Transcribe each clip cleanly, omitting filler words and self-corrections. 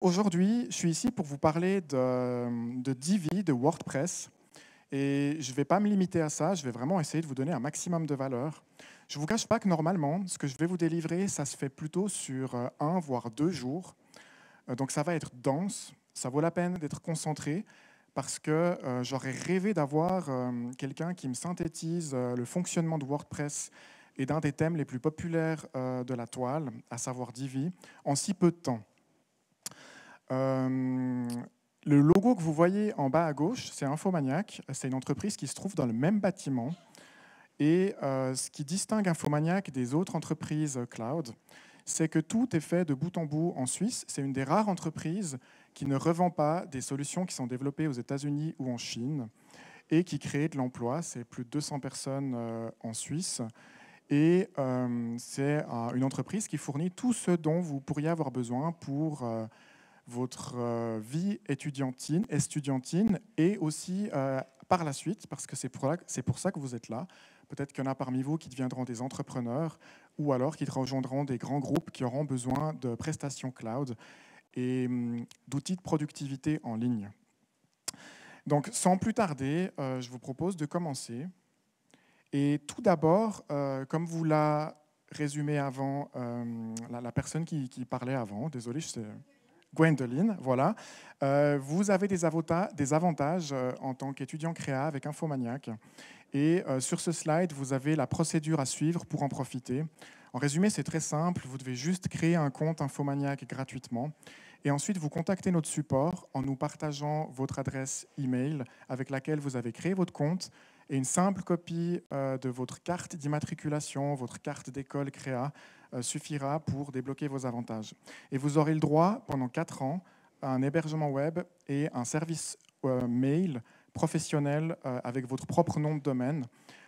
Aujourd'hui, je suis ici pour vous parler de Divi, de WordPress. Et je ne vais pas me limiter à ça, je vais vraiment essayer de vous donner un maximum de valeur. Je ne vous cache pas que normalement, ce que je vais vous délivrer, ça se fait plutôt sur 1 voire 2 jours. Donc ça va être dense, ça vaut la peine d'être concentré parce que j'aurais rêvé d'avoir quelqu'un qui me synthétise le fonctionnement de WordPress et d'un des thèmes les plus populaires de la toile, à savoir Divi, en si peu de temps. Le logo que vous voyez en bas à gauche, c'est Infomaniac. C'est une entreprise qui se trouve dans le même bâtiment. Et ce qui distingue Infomaniac des autres entreprises cloud, c'est que tout est fait de bout en bout en Suisse. C'est une des rares entreprises qui ne revend pas des solutions qui sont développées aux États-Unis ou en Chine et qui créent de l'emploi. C'est plus de 200 personnes en Suisse. Et c'est une entreprise qui fournit tout ce dont vous pourriez avoir besoin pour votre vie estudiantine et aussi par la suite, parce que c'est pour ça que vous êtes là. Peut-être qu'il y en a parmi vous qui deviendront des entrepreneurs ou alors qui rejoindront des grands groupes qui auront besoin de prestations cloud et d'outils de productivité en ligne. Donc, sans plus tarder, je vous propose de commencer. Et tout d'abord, comme vous l'a résumé avant, la personne qui parlait avant, désolé, je sais, Gwendoline, voilà. Vous avez des avantages en tant qu'étudiant créa avec Infomaniac. Et sur ce slide, vous avez la procédure à suivre pour en profiter. En résumé, c'est très simple. Vous devez juste créer un compte Infomaniac gratuitement. Et ensuite, vous contactez notre support en nous partageant votre adresse email avec laquelle vous avez créé votre compte et une simple copie de votre carte d'immatriculation, votre carte d'école créa suffira pour débloquer vos avantages. Et vous aurez le droit, pendant 4 ans, à un hébergement web et un service mail professionnel avec votre propre nom de domaine.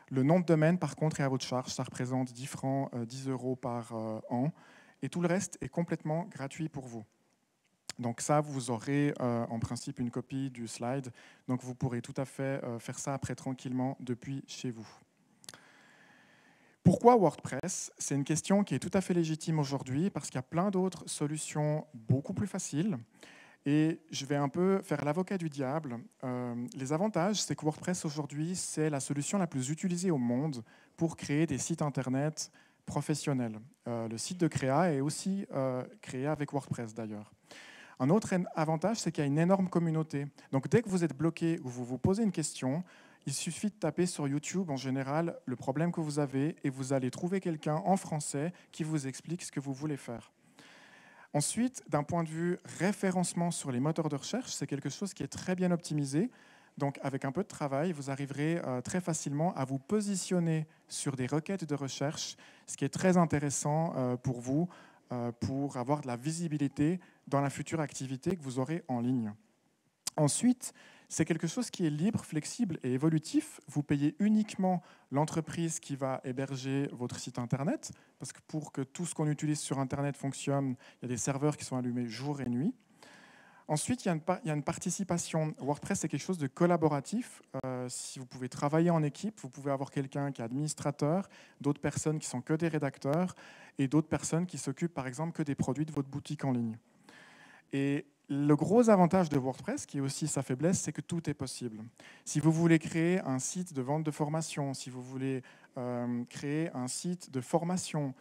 Le nom de domaine, par contre, est à votre charge. Ça représente 10 francs, 10 euros par an. Et tout le reste est complètement gratuit pour vous. Donc ça, vous aurez en principe une copie du slide. Donc vous pourrez tout à fait faire ça après tranquillement depuis chez vous. Pourquoi WordPress? C'est une question qui est tout à fait légitime aujourd'hui parce qu'il y a plein d'autres solutions beaucoup plus faciles. Et je vais un peu faire l'avocat du diable. Les avantages, c'est que WordPress aujourd'hui, c'est la solution la plus utilisée au monde pour créer des sites Internet professionnels. Le site de Créa est aussi créé avec WordPress d'ailleurs. Un autre avantage, c'est qu'il y a une énorme communauté. Donc dès que vous êtes bloqué ou vous vous posez une question, il suffit de taper sur YouTube en général le problème que vous avez et vous allez trouver quelqu'un en français qui vous explique ce que vous voulez faire. Ensuite, d'un point de vue référencement sur les moteurs de recherche, c'est quelque chose qui est très bien optimisé. Donc avec un peu de travail, vous arriverez très facilement à vous positionner sur des requêtes de recherche, ce qui est très intéressant pour vous, pour avoir de la visibilité dans la future activité que vous aurez en ligne. Ensuite, c'est quelque chose qui est libre, flexible et évolutif. Vous payez uniquement l'entreprise qui va héberger votre site Internet, parce que pour que tout ce qu'on utilise sur Internet fonctionne, il y a des serveurs qui sont allumés jour et nuit. Ensuite, il y a une participation. WordPress, c'est quelque chose de collaboratif. Si vous pouvez travailler en équipe, vous pouvez avoir quelqu'un qui est administrateur, d'autres personnes qui sont que des rédacteurs et d'autres personnes qui s'occupent, par exemple, que des produits de votre boutique en ligne. Et le gros avantage de WordPress, qui est aussi sa faiblesse, c'est que tout est possible. Si vous voulez créer un site de vente de formation, si vous voulez créer un site de formation,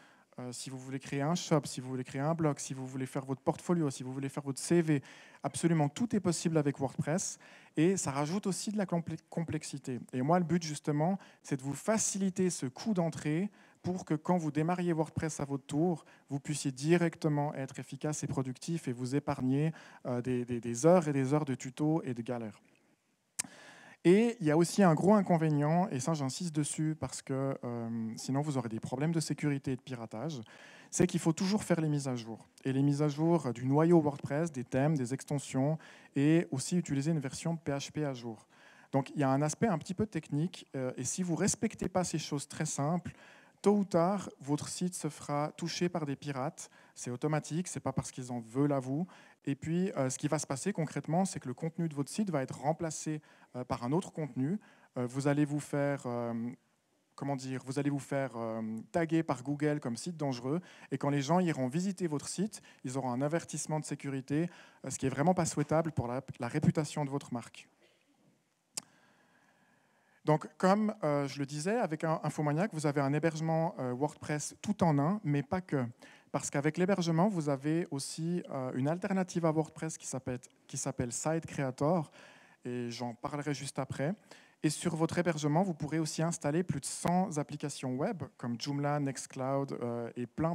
si vous voulez créer un shop, si vous voulez créer un blog, si vous voulez faire votre portfolio, si vous voulez faire votre CV, absolument tout est possible avec WordPress et ça rajoute aussi de la complexité. Et moi, le but justement, c'est de vous faciliter ce coût d'entrée pour que quand vous démarriez WordPress à votre tour, vous puissiez directement être efficace et productif et vous épargner des heures et des heures de tutos et de galères. Et il y a aussi un gros inconvénient, et ça j'insiste dessus parce que sinon vous aurez des problèmes de sécurité et de piratage, c'est qu'il faut toujours faire les mises à jour. Et les mises à jour du noyau WordPress, des thèmes, des extensions, et aussi utiliser une version PHP à jour. Donc il y a un aspect un petit peu technique, et si vous ne respectez pas ces choses très simples, tôt ou tard, votre site se fera toucher par des pirates. C'est automatique, ce n'est pas parce qu'ils en veulent à vous. Et puis, ce qui va se passer concrètement, c'est que le contenu de votre site va être remplacé par un autre contenu. Vous allez vous faire comment dire, vous allez vous faire taguer par Google comme site dangereux, et quand les gens iront visiter votre site, ils auront un avertissement de sécurité, ce qui n'est vraiment pas souhaitable pour la réputation de votre marque. Donc, comme je le disais, avec Infomaniac, vous avez un hébergement WordPress tout en un, mais pas que. Parce qu'avec l'hébergement, vous avez aussi une alternative à WordPress qui s'appelle Site Creator, et j'en parlerai juste après. Et sur votre hébergement, vous pourrez aussi installer plus de 100 applications web, comme Joomla, Nextcloud et plein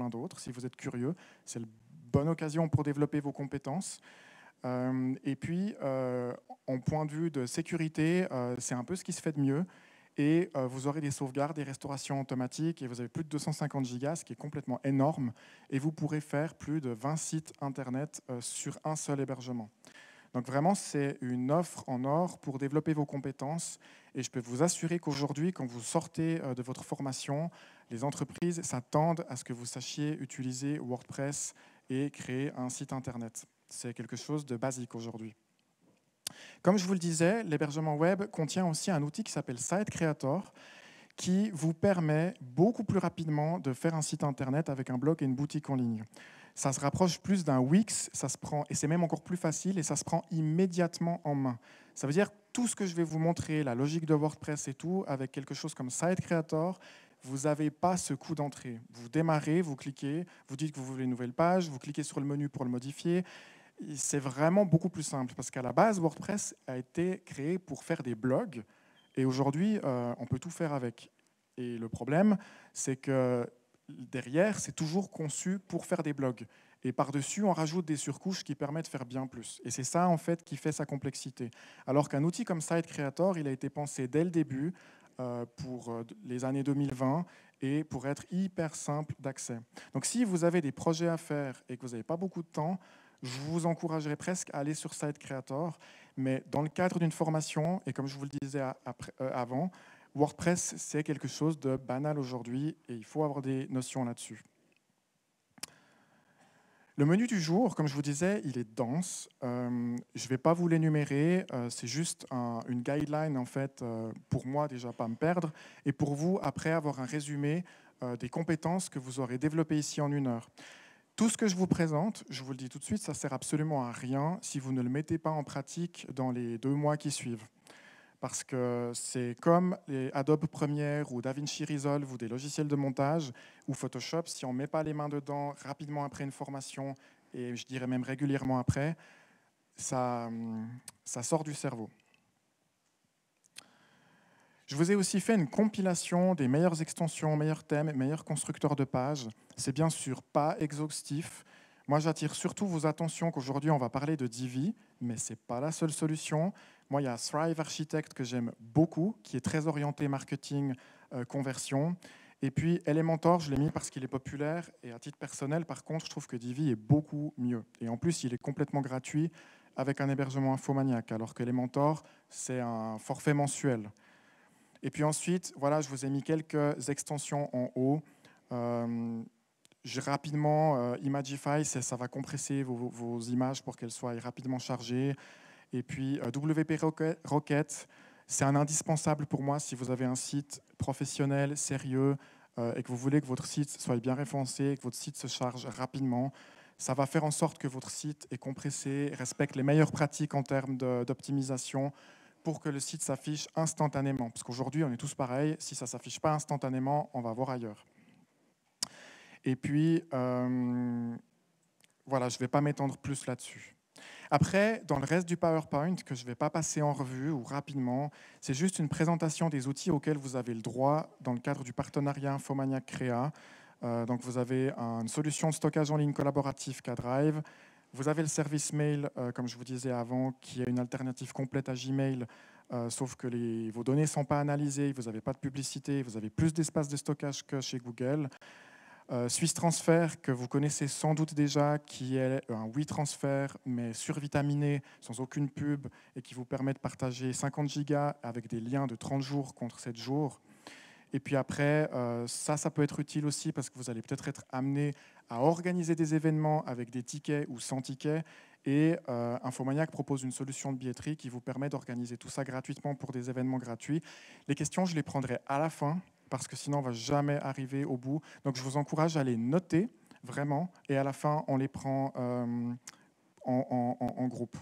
d'autres. Si vous êtes curieux, c'est une bonne occasion pour développer vos compétences. Et puis, en point de vue de sécurité, c'est un peu ce qui se fait de mieux. Et vous aurez des sauvegardes, des restaurations automatiques, et vous avez plus de 250 gigas, ce qui est complètement énorme. Et vous pourrez faire plus de 20 sites Internet sur un seul hébergement. Donc vraiment, c'est une offre en or pour développer vos compétences. Et je peux vous assurer qu'aujourd'hui, quand vous sortez de votre formation, les entreprises s'attendent à ce que vous sachiez utiliser WordPress et créer un site Internet. C'est quelque chose de basique aujourd'hui. Comme je vous le disais, l'hébergement web contient aussi un outil qui s'appelle Site Creator, qui vous permet beaucoup plus rapidement de faire un site Internet avec un blog et une boutique en ligne. Ça se rapproche plus d'un Wix, et c'est même encore plus facile, et ça se prend immédiatement en main. Ça veut dire tout ce que je vais vous montrer, la logique de WordPress et tout, avec quelque chose comme Site Creator, vous n'avez pas ce coût d'entrée. Vous démarrez, vous cliquez, vous dites que vous voulez une nouvelle page, vous cliquez sur le menu pour le modifier. C'est vraiment beaucoup plus simple, parce qu'à la base, WordPress a été créé pour faire des blogs, et aujourd'hui, on peut tout faire avec. Et le problème, c'est que derrière, c'est toujours conçu pour faire des blogs. Et par-dessus, on rajoute des surcouches qui permettent de faire bien plus. Et c'est ça, en fait, qui fait sa complexité. Alors qu'un outil comme Site Creator, il a été pensé dès le début pour les années 2020 et pour être hyper simple d'accès. Donc si vous avez des projets à faire et que vous n'avez pas beaucoup de temps, je vous encouragerais presque à aller sur Site Creator. Mais dans le cadre d'une formation, et comme je vous le disais avant, WordPress, c'est quelque chose de banal aujourd'hui et il faut avoir des notions là-dessus. Le menu du jour, comme je vous disais, il est dense. Je ne vais pas vous l'énumérer, c'est juste une guideline en fait, pour moi déjà pas me perdre, et pour vous après avoir un résumé des compétences que vous aurez développées ici en 1 heure. Tout ce que je vous présente, je vous le dis tout de suite, ça ne sert absolument à rien si vous ne le mettez pas en pratique dans les 2 mois qui suivent. Parce que c'est comme les Adobe Premiere ou DaVinci Resolve ou des logiciels de montage ou Photoshop, si on ne met pas les mains dedans rapidement après une formation, et je dirais même régulièrement après, ça sort du cerveau. Je vous ai aussi fait une compilation des meilleures extensions, meilleurs thèmes, meilleurs constructeurs de pages. C'est bien sûr pas exhaustif. Moi, j'attire surtout vos attentions qu'aujourd'hui, on va parler de Divi, mais ce n'est pas la seule solution. Moi, il y a Thrive Architect que j'aime beaucoup, qui est très orienté marketing, conversion. Et puis Elementor, je l'ai mis parce qu'il est populaire. Et à titre personnel, par contre, je trouve que Divi est beaucoup mieux. Et en plus, il est complètement gratuit avec un hébergement Infomaniac, alors que Elementor, c'est un forfait mensuel. Et puis ensuite, voilà, je vous ai mis quelques extensions en haut. Rapidement, Imagify, ça va compresser vos images pour qu'elles soient rapidement chargées. Et puis WP Rocket, c'est un indispensable pour moi si vous avez un site professionnel, sérieux, et que vous voulez que votre site soit bien référencé, et que votre site se charge rapidement. Ça va faire en sorte que votre site est compressé, respecte les meilleures pratiques en termes d'optimisation pour que le site s'affiche instantanément. Parce qu'aujourd'hui, on est tous pareils. Si ça ne s'affiche pas instantanément, on va voir ailleurs. Et puis, voilà, je ne vais pas m'étendre plus là-dessus. Après, dans le reste du PowerPoint, que je ne vais pas passer en revue ou rapidement, c'est juste une présentation des outils auxquels vous avez le droit dans le cadre du partenariat Infomaniac Créa. Donc, vous avez une solution de stockage en ligne collaboratif K-Drive. Vous avez le service mail, comme je vous disais avant, qui est une alternative complète à Gmail, sauf que vos données ne sont pas analysées, vous n'avez pas de publicité, vous avez plus d'espace de stockage que chez Google. Swiss Transfer, que vous connaissez sans doute déjà, qui est un WeTransfer, mais survitaminé, sans aucune pub, et qui vous permet de partager 50 gigas avec des liens de 30 jours contre 7 jours. Et puis après, ça peut être utile aussi parce que vous allez peut-être être amené à organiser des événements avec des tickets ou sans tickets. Et Infomaniac propose une solution de billetterie qui vous permet d'organiser tout ça gratuitement pour des événements gratuits. Les questions, je les prendrai à la fin. parce que sinon on ne va jamais arriver au bout. Donc je vous encourage à les noter vraiment, et à la fin on les prend en groupe.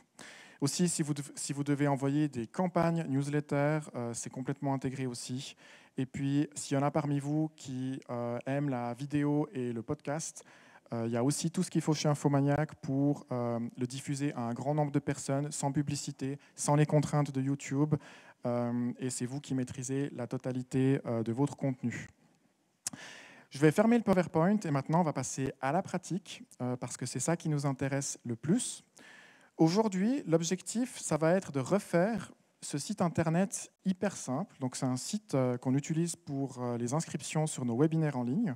Aussi, si vous devez envoyer des campagnes newsletters, c'est complètement intégré aussi. Et puis, s'il y en a parmi vous qui aiment la vidéo et le podcast, il y a aussi tout ce qu'il faut chez Infomaniac pour le diffuser à un grand nombre de personnes, sans publicité, sans les contraintes de YouTube. Et c'est vous qui maîtrisez la totalité de votre contenu. Je vais fermer le PowerPoint et maintenant on va passer à la pratique, parce que c'est ça qui nous intéresse le plus. Aujourd'hui, l'objectif, ça va être de refaire ce site internet hyper simple. Donc, c'est un site qu'on utilise pour les inscriptions sur nos webinaires en ligne.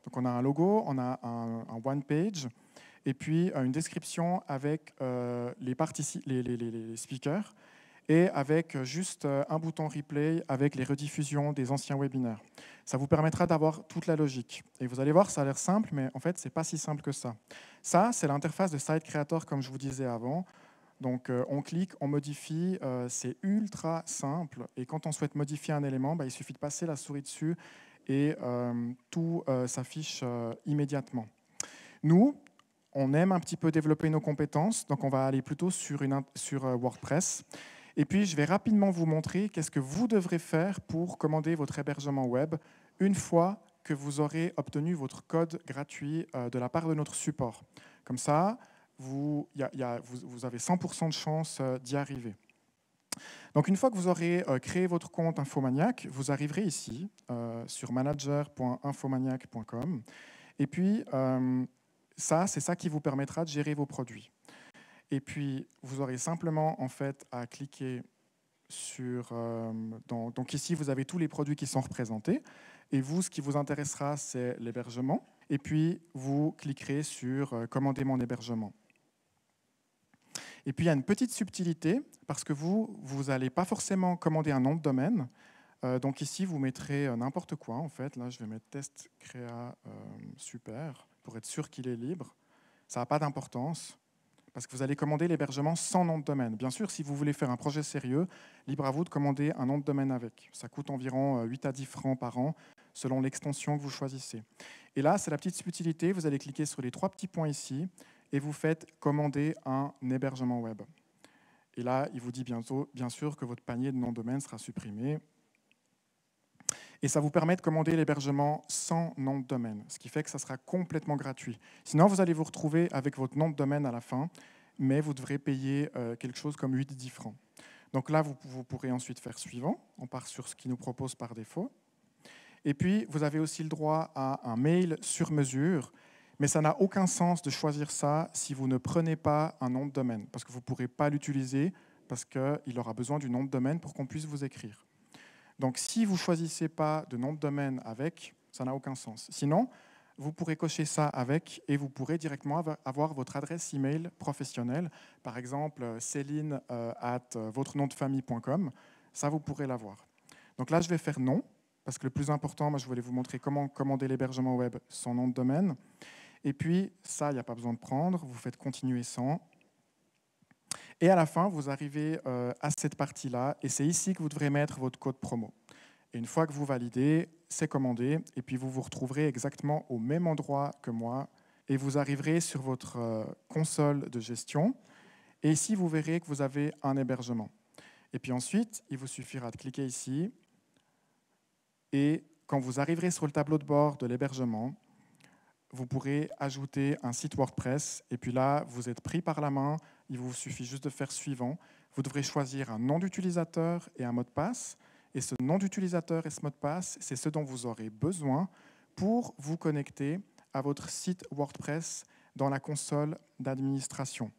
Donc, on a un logo, on a un one page, et puis une description avec les speakers, et avec juste un bouton replay avec les rediffusions des anciens webinaires. Ça vous permettra d'avoir toute la logique. Et vous allez voir, ça a l'air simple, mais en fait, ce n'est pas si simple que ça. Ça, c'est l'interface de Site Creator, comme je vous disais avant. Donc, on clique, on modifie, c'est ultra simple. Et quand on souhaite modifier un élément, il suffit de passer la souris dessus et tout s'affiche immédiatement. Nous, on aime un petit peu développer nos compétences, donc on va aller plutôt sur WordPress. Et puis, je vais rapidement vous montrer qu'est-ce que vous devrez faire pour commander votre hébergement web une fois que vous aurez obtenu votre code gratuit de la part de notre support. Comme ça, vous avez 100% de chance d'y arriver. Donc, une fois que vous aurez créé votre compte Infomaniac, vous arriverez ici sur manager.infomaniac.com. Et puis, c'est ça qui vous permettra de gérer vos produits. Et puis, vous aurez simplement en fait à cliquer sur... donc ici, vous avez tous les produits qui sont représentés. Et vous, ce qui vous intéressera, c'est l'hébergement. Et puis, vous cliquerez sur « Commander mon hébergement ». Et puis, il y a une petite subtilité, parce que vous n'allez pas forcément commander un nom de domaine. Donc ici, vous mettrez n'importe quoi, en fait. Là, je vais mettre « Test Créa Super » pour être sûr qu'il est libre. Ça n'a pas d'importance, parce que vous allez commander l'hébergement sans nom de domaine. Bien sûr, si vous voulez faire un projet sérieux, libre à vous de commander un nom de domaine avec. Ça coûte environ 8 à 10 francs par an, selon l'extension que vous choisissez. Et là, c'est la petite subtilité. Vous allez cliquer sur les 3 petits points ici, et vous faites « Commander un hébergement web ». Et là, il vous dit bientôt, bien sûr, que votre panier de nom de domaine sera supprimé. Et ça vous permet de commander l'hébergement sans nom de domaine, ce qui fait que ça sera complètement gratuit. Sinon, vous allez vous retrouver avec votre nom de domaine à la fin, mais vous devrez payer quelque chose comme 8-10 francs. Donc là, vous pourrez ensuite faire suivant. On part sur ce qu'il nous propose par défaut. Et puis, vous avez aussi le droit à un mail sur mesure, mais ça n'a aucun sens de choisir ça si vous ne prenez pas un nom de domaine, parce que vous ne pourrez pas l'utiliser, parce qu'il aura besoin du nom de domaine pour qu'on puisse vous écrire. Donc, si vous ne choisissez pas de nom de domaine avec, ça n'a aucun sens. Sinon, vous pourrez cocher ça avec et vous pourrez directement avoir votre adresse email professionnelle. Par exemple, céline@votrenondefamille.com. Ça, vous pourrez l'avoir. Donc là, je vais faire non, parce que le plus important, moi, je voulais vous montrer comment commander l'hébergement web sans nom de domaine. Et puis, ça, il n'y a pas besoin de prendre. Vous faites continuer sans. Et à la fin, vous arrivez à cette partie-là, et c'est ici que vous devrez mettre votre code promo. Et une fois que vous validez, c'est commandé, et puis vous vous retrouverez exactement au même endroit que moi, et vous arriverez sur votre console de gestion, et ici, vous verrez que vous avez un hébergement. Et puis ensuite, il vous suffira de cliquer ici, et quand vous arriverez sur le tableau de bord de l'hébergement, vous pourrez ajouter un site WordPress, et puis là, vous êtes pris par la main. Il vous suffit juste de faire suivant. Vous devrez choisir un nom d'utilisateur et un mot de passe. Et ce nom d'utilisateur et ce mot de passe, c'est ce dont vous aurez besoin pour vous connecter à votre site WordPress dans la console d'administration.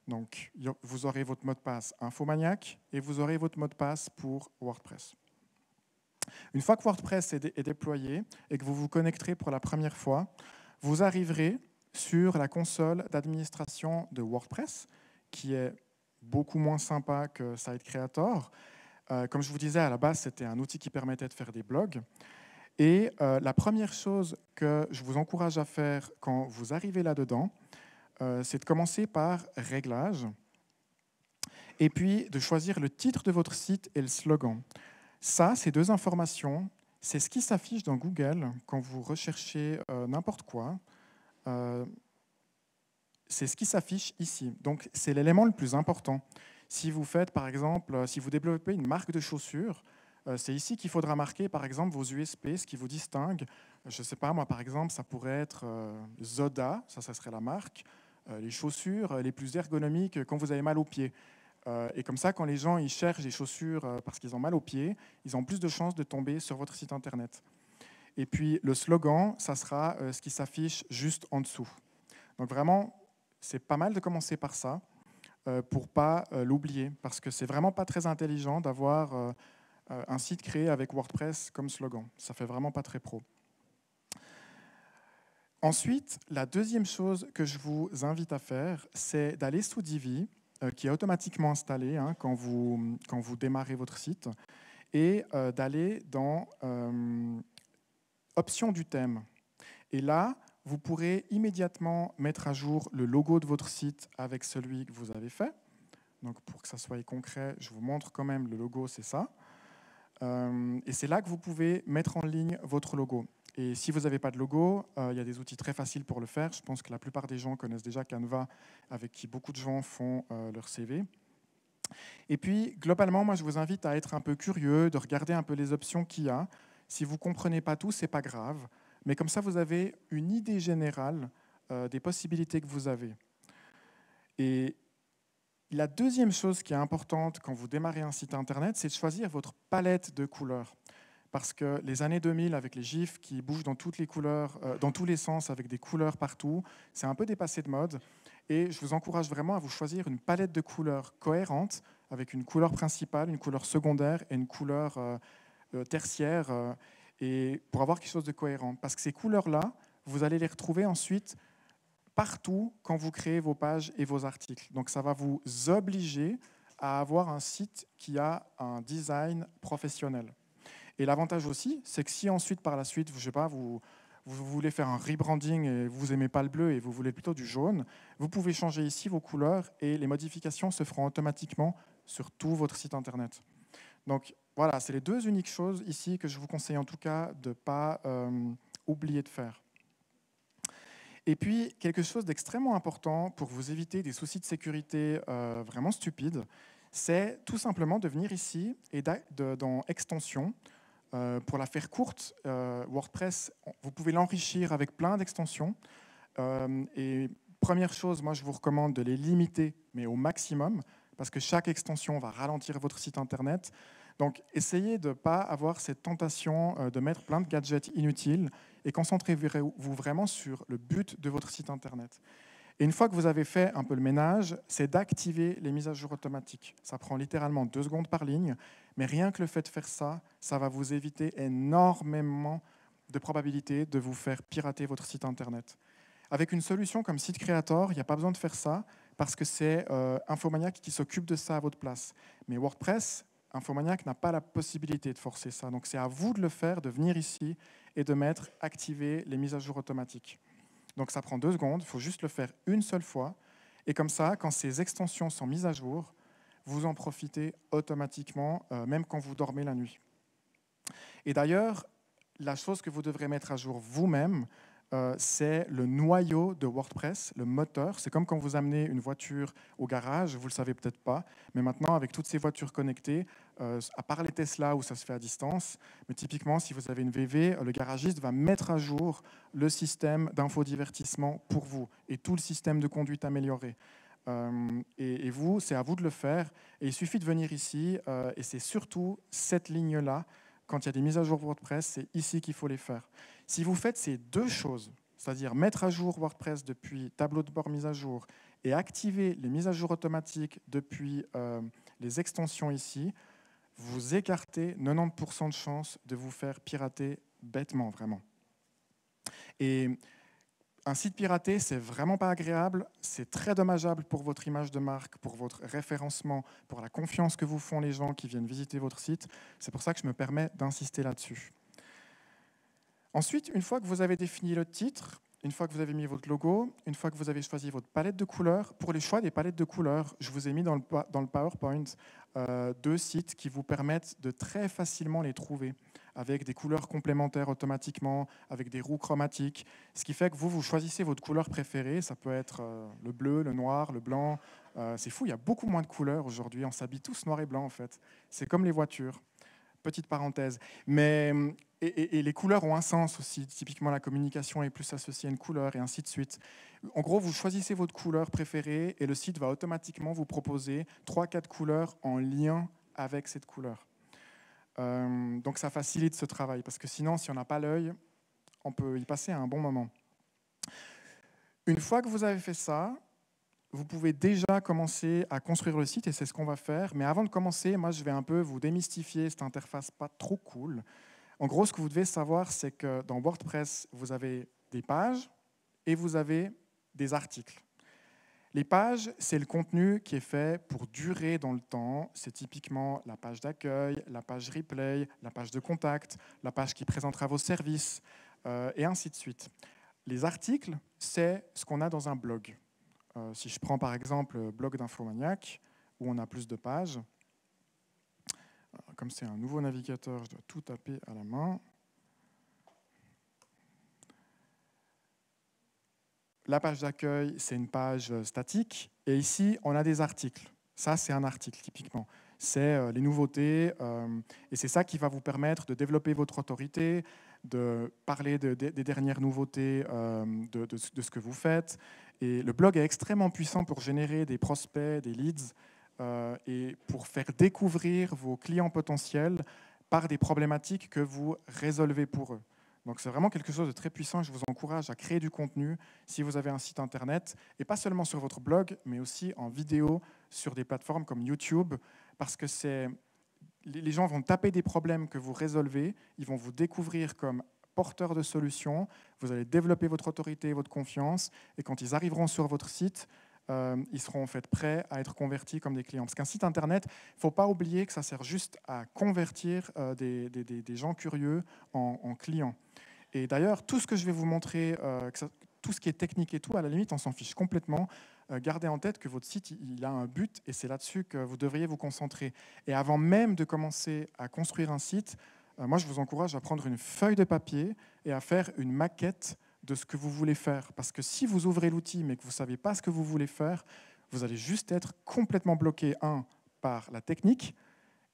Donc, vous aurez votre mot de passe Infomaniac et vous aurez votre mot de passe pour WordPress. Une fois que WordPress est déployé et que vous vous connecterez pour la première fois, vous arriverez sur la console d'administration de WordPress, qui est beaucoup moins sympa que Site Creator. Comme je vous disais, à la base, c'était un outil qui permettait de faire des blogs. Et la première chose que je vous encourage à faire quand vous arrivez là-dedans, c'est de commencer par « Réglages » et puis de choisir le titre de votre site et le slogan. Ça, ces deux informations, c'est ce qui s'affiche dans Google quand vous recherchez n'importe quoi. C'est ce qui s'affiche ici. Donc, c'est l'élément le plus important. Si vous faites, par exemple, si vous développez une marque de chaussures, c'est ici qu'il faudra marquer, par exemple, vos USP, ce qui vous distingue. Je ne sais pas, moi, par exemple, ça pourrait être Zoda, ça serait la marque, les chaussures les plus ergonomiques quand vous avez mal aux pieds. Et comme ça, quand les gens ils cherchent des chaussures parce qu'ils ont mal aux pieds, ils ont plus de chances de tomber sur votre site Internet. Et puis, le slogan, ça sera ce qui s'affiche juste en dessous. Donc vraiment, c'est pas mal de commencer par ça pour ne pas l'oublier, parce que c'est vraiment pas très intelligent d'avoir un site créé avec WordPress comme slogan. Ça fait vraiment pas très pro. Ensuite, la deuxième chose que je vous invite à faire, c'est d'aller sous Divi, qui est automatiquement installé quand vous démarrez votre site, et d'aller dans Options du thème. Et là, vous pourrez immédiatement mettre à jour le logo de votre site avec celui que vous avez fait. Donc, pour que ça soit concret, je vous montre quand même le logo, c'est ça. Et c'est là que vous pouvez mettre en ligne votre logo. Et si vous n'avez pas de logo, il y a des outils très faciles pour le faire. Je pense que la plupart des gens connaissent déjà Canva, avec qui beaucoup de gens font leur CV. Et puis, globalement, moi, je vous invite à être un peu curieux, de regarder un peu les options qu'il y a. Si vous ne comprenez pas tout, ce n'est pas grave. Mais comme ça, vous avez une idée générale des possibilités que vous avez. Et la deuxième chose qui est importante quand vous démarrez un site Internet, c'est de choisir votre palette de couleurs. Parce que les années 2000, avec les gifs qui bougent dans toutes les couleurs, dans tous les sens, avec des couleurs partout, c'est un peu dépassé de mode. Et je vous encourage vraiment à vous choisir une palette de couleurs cohérente, avec une couleur principale, une couleur secondaire et une couleur tertiaire, et pour avoir quelque chose de cohérent. Parce que ces couleurs-là, vous allez les retrouver ensuite partout quand vous créez vos pages et vos articles. Donc ça va vous obliger à avoir un site qui a un design professionnel. Et l'avantage aussi, c'est que si ensuite, par la suite, je sais pas, vous voulez faire un rebranding et vous n'aimez pas le bleu et vous voulez plutôt du jaune, vous pouvez changer ici vos couleurs et les modifications se feront automatiquement sur tout votre site Internet. Donc voilà, c'est les deux uniques choses ici que je vous conseille en tout cas de ne pas oublier de faire. Et puis, quelque chose d'extrêmement important pour vous éviter des soucis de sécurité vraiment stupides, c'est tout simplement de venir ici et dans Extensions. Pour la faire courte, WordPress, vous pouvez l'enrichir avec plein d'extensions. Et première chose, moi je vous recommande de les limiter, mais au maximum, parce que chaque extension va ralentir votre site Internet. Donc essayez de ne pas avoir cette tentation de mettre plein de gadgets inutiles et concentrez-vous vraiment sur le but de votre site Internet. Et une fois que vous avez fait un peu le ménage, c'est d'activer les mises à jour automatiques. Ça prend littéralement 2 secondes par ligne, mais rien que le fait de faire ça, ça va vous éviter énormément de probabilités de vous faire pirater votre site Internet. Avec une solution comme Site Creator, il n'y a pas besoin de faire ça parce que c'est Infomaniac qui s'occupe de ça à votre place. Mais WordPress, Infomaniac n'a pas la possibilité de forcer ça. Donc c'est à vous de le faire, de venir ici et de mettre « Activer les mises à jour automatiques ». Donc ça prend 2 secondes, il faut juste le faire une seule fois. Et comme ça, quand ces extensions sont mises à jour, vous en profitez automatiquement, même quand vous dormez la nuit. Et d'ailleurs, la chose que vous devrez mettre à jour vous-même, c'est le noyau de WordPress, le moteur. C'est comme quand vous amenez une voiture au garage, vous ne le savez peut-être pas, mais maintenant, avec toutes ces voitures connectées, à part les Tesla où ça se fait à distance, mais typiquement, si vous avez une VV, le garagiste va mettre à jour le système d'infodivertissement pour vous et tout le système de conduite amélioré. Et vous, c'est à vous de le faire. Et il suffit de venir ici, et c'est surtout cette ligne-là. Quand il y a des mises à jour WordPress, c'est ici qu'il faut les faire. Si vous faites ces deux choses, c'est-à-dire mettre à jour WordPress depuis tableau de bord mise à jour et activer les mises à jour automatiques depuis les extensions ici, vous écartez 90% de chances de vous faire pirater bêtement, vraiment. Et un site piraté, c'est vraiment pas agréable, c'est très dommageable pour votre image de marque, pour votre référencement, pour la confiance que vous font les gens qui viennent visiter votre site. C'est pour ça que je me permets d'insister là-dessus. Ensuite, une fois que vous avez défini le titre, une fois que vous avez mis votre logo, une fois que vous avez choisi votre palette de couleurs, pour les choix des palettes de couleurs, je vous ai mis dans le PowerPoint 2 sites qui vous permettent de très facilement les trouver. avec des couleurs complémentaires automatiquement, avec des roues chromatiques, ce qui fait que vous choisissez votre couleur préférée. Ça peut être le bleu, le noir, le blanc. C'est fou, il y a beaucoup moins de couleurs aujourd'hui. On s'habille tous noir et blanc, en fait. C'est comme les voitures. Petite parenthèse. Mais, et les couleurs ont un sens aussi. Typiquement, la communication est plus associée à une couleur et ainsi de suite. En gros, vous choisissez votre couleur préférée et le site va automatiquement vous proposer 3-4 couleurs en lien avec cette couleur. Donc ça facilite ce travail parce que sinon, si on n'a pas l'œil, on peut y passer un bon moment. Une fois que vous avez fait ça, vous pouvez déjà commencer à construire le site et c'est ce qu'on va faire. Mais avant de commencer, moi, je vais un peu vous démystifier cette interface pas trop cool. En gros, ce que vous devez savoir, c'est que dans WordPress, vous avez des pages et vous avez des articles. Les pages, c'est le contenu qui est fait pour durer dans le temps. C'est typiquement la page d'accueil, la page replay, la page de contact, la page qui présentera vos services, et ainsi de suite. Les articles, c'est ce qu'on a dans un blog. Si je prends par exemple le blog d'Infomaniac, où on a plus de pages, comme c'est un nouveau navigateur, je dois tout taper à la main. La page d'accueil, c'est une page statique, et ici, on a des articles. Ça, c'est un article, typiquement. C'est les nouveautés, et c'est ça qui va vous permettre de développer votre autorité, de parler des dernières nouveautés, de ce que vous faites. Et le blog est extrêmement puissant pour générer des prospects, des leads, et pour faire découvrir vos clients potentiels par des problématiques que vous résolvez pour eux. Donc c'est vraiment quelque chose de très puissant. Je vous encourage à créer du contenu si vous avez un site internet, et pas seulement sur votre blog, mais aussi en vidéo sur des plateformes comme YouTube, parce que les gens vont taper des problèmes que vous résolvez, ils vont vous découvrir comme porteur de solutions, vous allez développer votre autorité, votre confiance, et quand ils arriveront sur votre site, ils seront en fait prêts à être convertis comme des clients. Parce qu'un site internet, il ne faut pas oublier que ça sert juste à convertir des gens curieux en clients. Et d'ailleurs, tout ce que je vais vous montrer, tout ce qui est technique et tout, à la limite, on s'en fiche complètement. Gardez en tête que votre site, il a un but, et c'est là-dessus que vous devriez vous concentrer. Et avant même de commencer à construire un site, moi, je vous encourage à prendre une feuille de papier et à faire une maquette de ce que vous voulez faire. Parce que si vous ouvrez l'outil, mais que vous ne savez pas ce que vous voulez faire, vous allez juste être complètement bloqué, par la technique.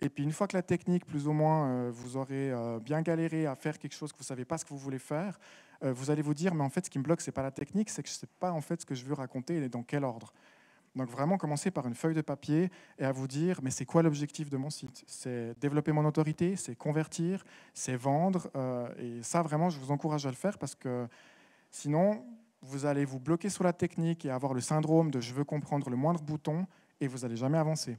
Et puis une fois que la technique, plus ou moins, vous aurez bien galéré à faire quelque chose que vous ne savez pas ce que vous voulez faire, vous allez vous dire, mais en fait, ce qui me bloque, ce n'est pas la technique, c'est que je ne sais pas en fait ce que je veux raconter et dans quel ordre. Donc vraiment, commencer par une feuille de papier et à vous dire, mais c'est quoi l'objectif de mon site? C'est développer mon autorité, c'est convertir, c'est vendre. Et ça, vraiment, je vous encourage à le faire parce que sinon, vous allez vous bloquer sur la technique et avoir le syndrome de « je veux comprendre le moindre bouton » et vous n'allez jamais avancer.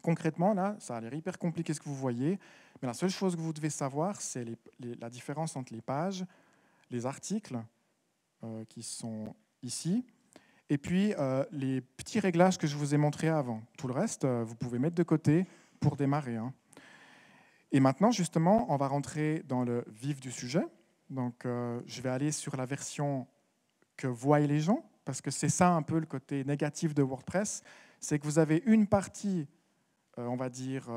Concrètement, là, ça a l'air hyper compliqué ce que vous voyez, mais la seule chose que vous devez savoir, c'est la différence entre les pages, les articles qui sont ici, et puis les petits réglages que je vous ai montrés avant. Tout le reste, vous pouvez mettre de côté pour démarrer. Et maintenant, justement, on va rentrer dans le vif du sujet. Donc, je vais aller sur la version que voient les gens, parce que c'est ça un peu le côté négatif de WordPress, c'est que vous avez une partie, on va dire,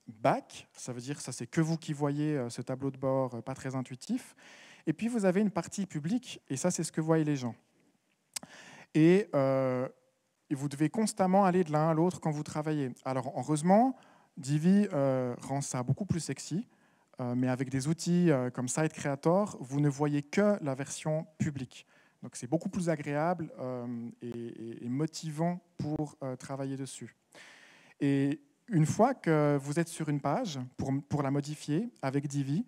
back, ça veut dire ça c'est que vous qui voyez ce tableau de bord pas très intuitif, et puis vous avez une partie publique, et ça c'est ce que voient les gens. Et vous devez constamment aller de l'un à l'autre quand vous travaillez. Alors heureusement, Divi rend ça beaucoup plus sexy, mais avec des outils comme Site Creator, vous ne voyez que la version publique. Donc c'est beaucoup plus agréable et motivant pour travailler dessus. Et une fois que vous êtes sur une page, pour la modifier avec Divi,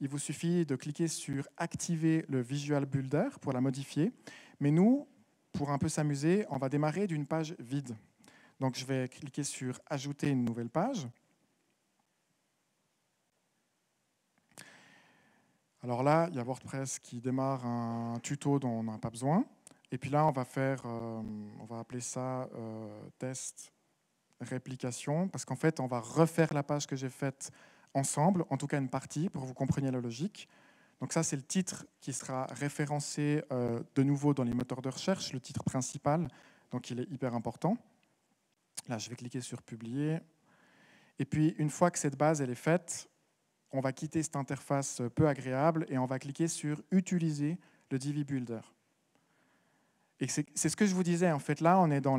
il vous suffit de cliquer sur « Activer le Visual Builder » pour la modifier. Mais nous, pour un peu s'amuser, on va démarrer d'une page vide. Donc je vais cliquer sur « Ajouter une nouvelle page ». Alors là, il y a WordPress qui démarre un tuto dont on n'a pas besoin. Et puis là, on va appeler ça test réplication, parce qu'en fait, on va refaire la page que j'ai faite ensemble, en tout cas une partie, pour que vous compreniez la logique. Donc ça, c'est le titre qui sera référencé de nouveau dans les moteurs de recherche, le titre principal, donc il est hyper important. Là, je vais cliquer sur « Publier ». Et puis, une fois que cette base elle est faite, on va quitter cette interface peu agréable et on va cliquer sur « Utiliser le Divi Builder ». Et c'est ce que je vous disais, en fait, là, on est dans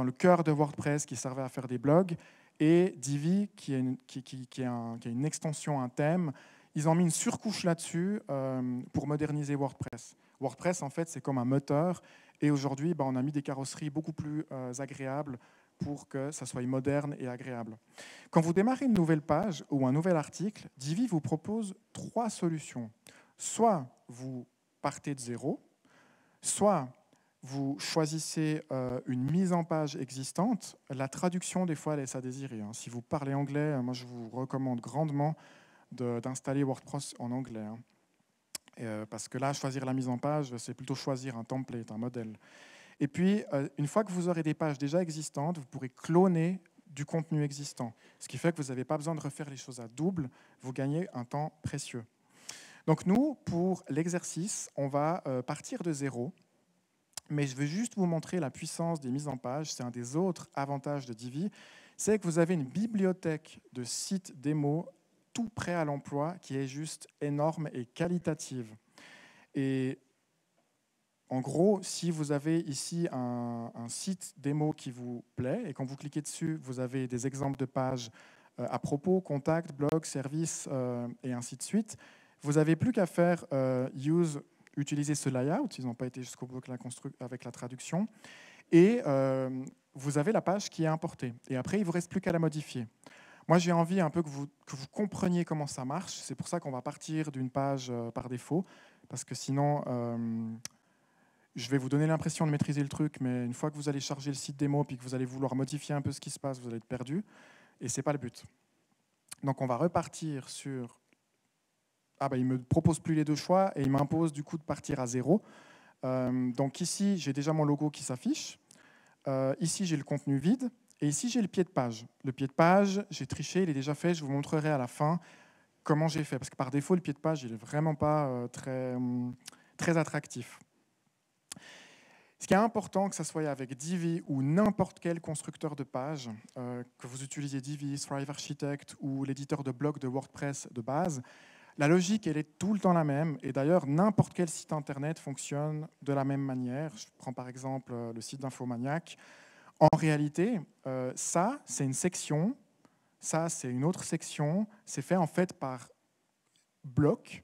le cœur de WordPress qui servait à faire des blogs, et Divi, qui est une extension, un thème, ils ont mis une surcouche là-dessus pour moderniser WordPress. WordPress, en fait, c'est comme un moteur, et aujourd'hui, on a mis des carrosseries beaucoup plus agréables pour que ça soit moderne et agréable. Quand vous démarrez une nouvelle page ou un nouvel article, Divi vous propose 3 solutions. Soit vous partez de zéro, soit vous choisissez une mise en page existante. La traduction, des fois, laisse à désirer. Si vous parlez anglais, moi, je vous recommande grandement d'installer WordPress en anglais. Parce que là, choisir la mise en page, c'est plutôt choisir un template, un modèle. Et puis, une fois que vous aurez des pages déjà existantes, vous pourrez cloner du contenu existant. Ce qui fait que vous n'avez pas besoin de refaire les choses à double. Vous gagnez un temps précieux. Donc nous, pour l'exercice, on va partir de zéro. Mais je veux juste vous montrer la puissance des mises en page. C'est un des autres avantages de Divi. C'est que vous avez une bibliothèque de sites démo tout prêt à l'emploi qui est juste énorme et qualitative. Et en gros, si vous avez ici un site démo qui vous plaît et quand vous cliquez dessus, vous avez des exemples de pages à propos, contacts, blogs, services et ainsi de suite, vous n'avez plus qu'à faire utiliser ce layout, ils n'ont pas été jusqu'au bout avec la traduction, et vous avez la page qui est importée. Et après, il ne vous reste plus qu'à la modifier. Moi, j'ai envie un peu que vous compreniez comment ça marche. C'est pour ça qu'on va partir d'une page par défaut, parce que sinon, je vais vous donner l'impression de maîtriser le truc, mais une fois que vous allez charger le site démo et que vous allez vouloir modifier un peu ce qui se passe, vous allez être perdu, et ce n'est pas le but. Donc, on va repartir sur... il ne me propose plus les 2 choix et il m'impose du coup de partir à 0. Donc ici, j'ai déjà mon logo qui s'affiche. Ici, j'ai le contenu vide. Et ici, j'ai le pied de page. Le pied de page, j'ai triché, il est déjà fait. Je vous montrerai à la fin comment j'ai fait. Parce que par défaut, le pied de page, il n'est vraiment pas très attractif. Ce qui est important, que ce soit avec Divi ou n'importe quel constructeur de page, que vous utilisez Divi, Thrive Architect ou l'éditeur de blog de WordPress de base, la logique, elle est tout le temps la même. Et d'ailleurs, n'importe quel site Internet fonctionne de la même manière. Je prends par exemple le site d'Infomaniac. En réalité, ça, c'est une section. Ça, c'est une autre section. C'est fait en fait par bloc.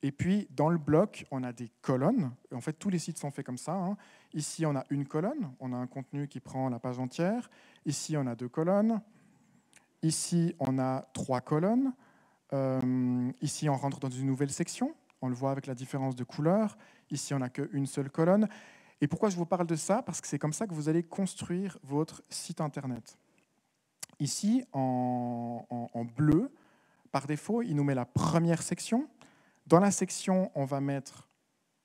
Et puis, dans le bloc, on a des colonnes. En fait, tous les sites sont faits comme ça. Ici, on a une colonne. On a un contenu qui prend la page entière. Ici, on a 2 colonnes. Ici, on a 3 colonnes. Ici, on rentre dans une nouvelle section. On le voit avec la différence de couleur. Ici, on n'a qu'une seule colonne. Et pourquoi je vous parle de ça? Parce que c'est comme ça que vous allez construire votre site Internet. Ici, en bleu, par défaut, il nous met la première section. Dans la section, on va mettre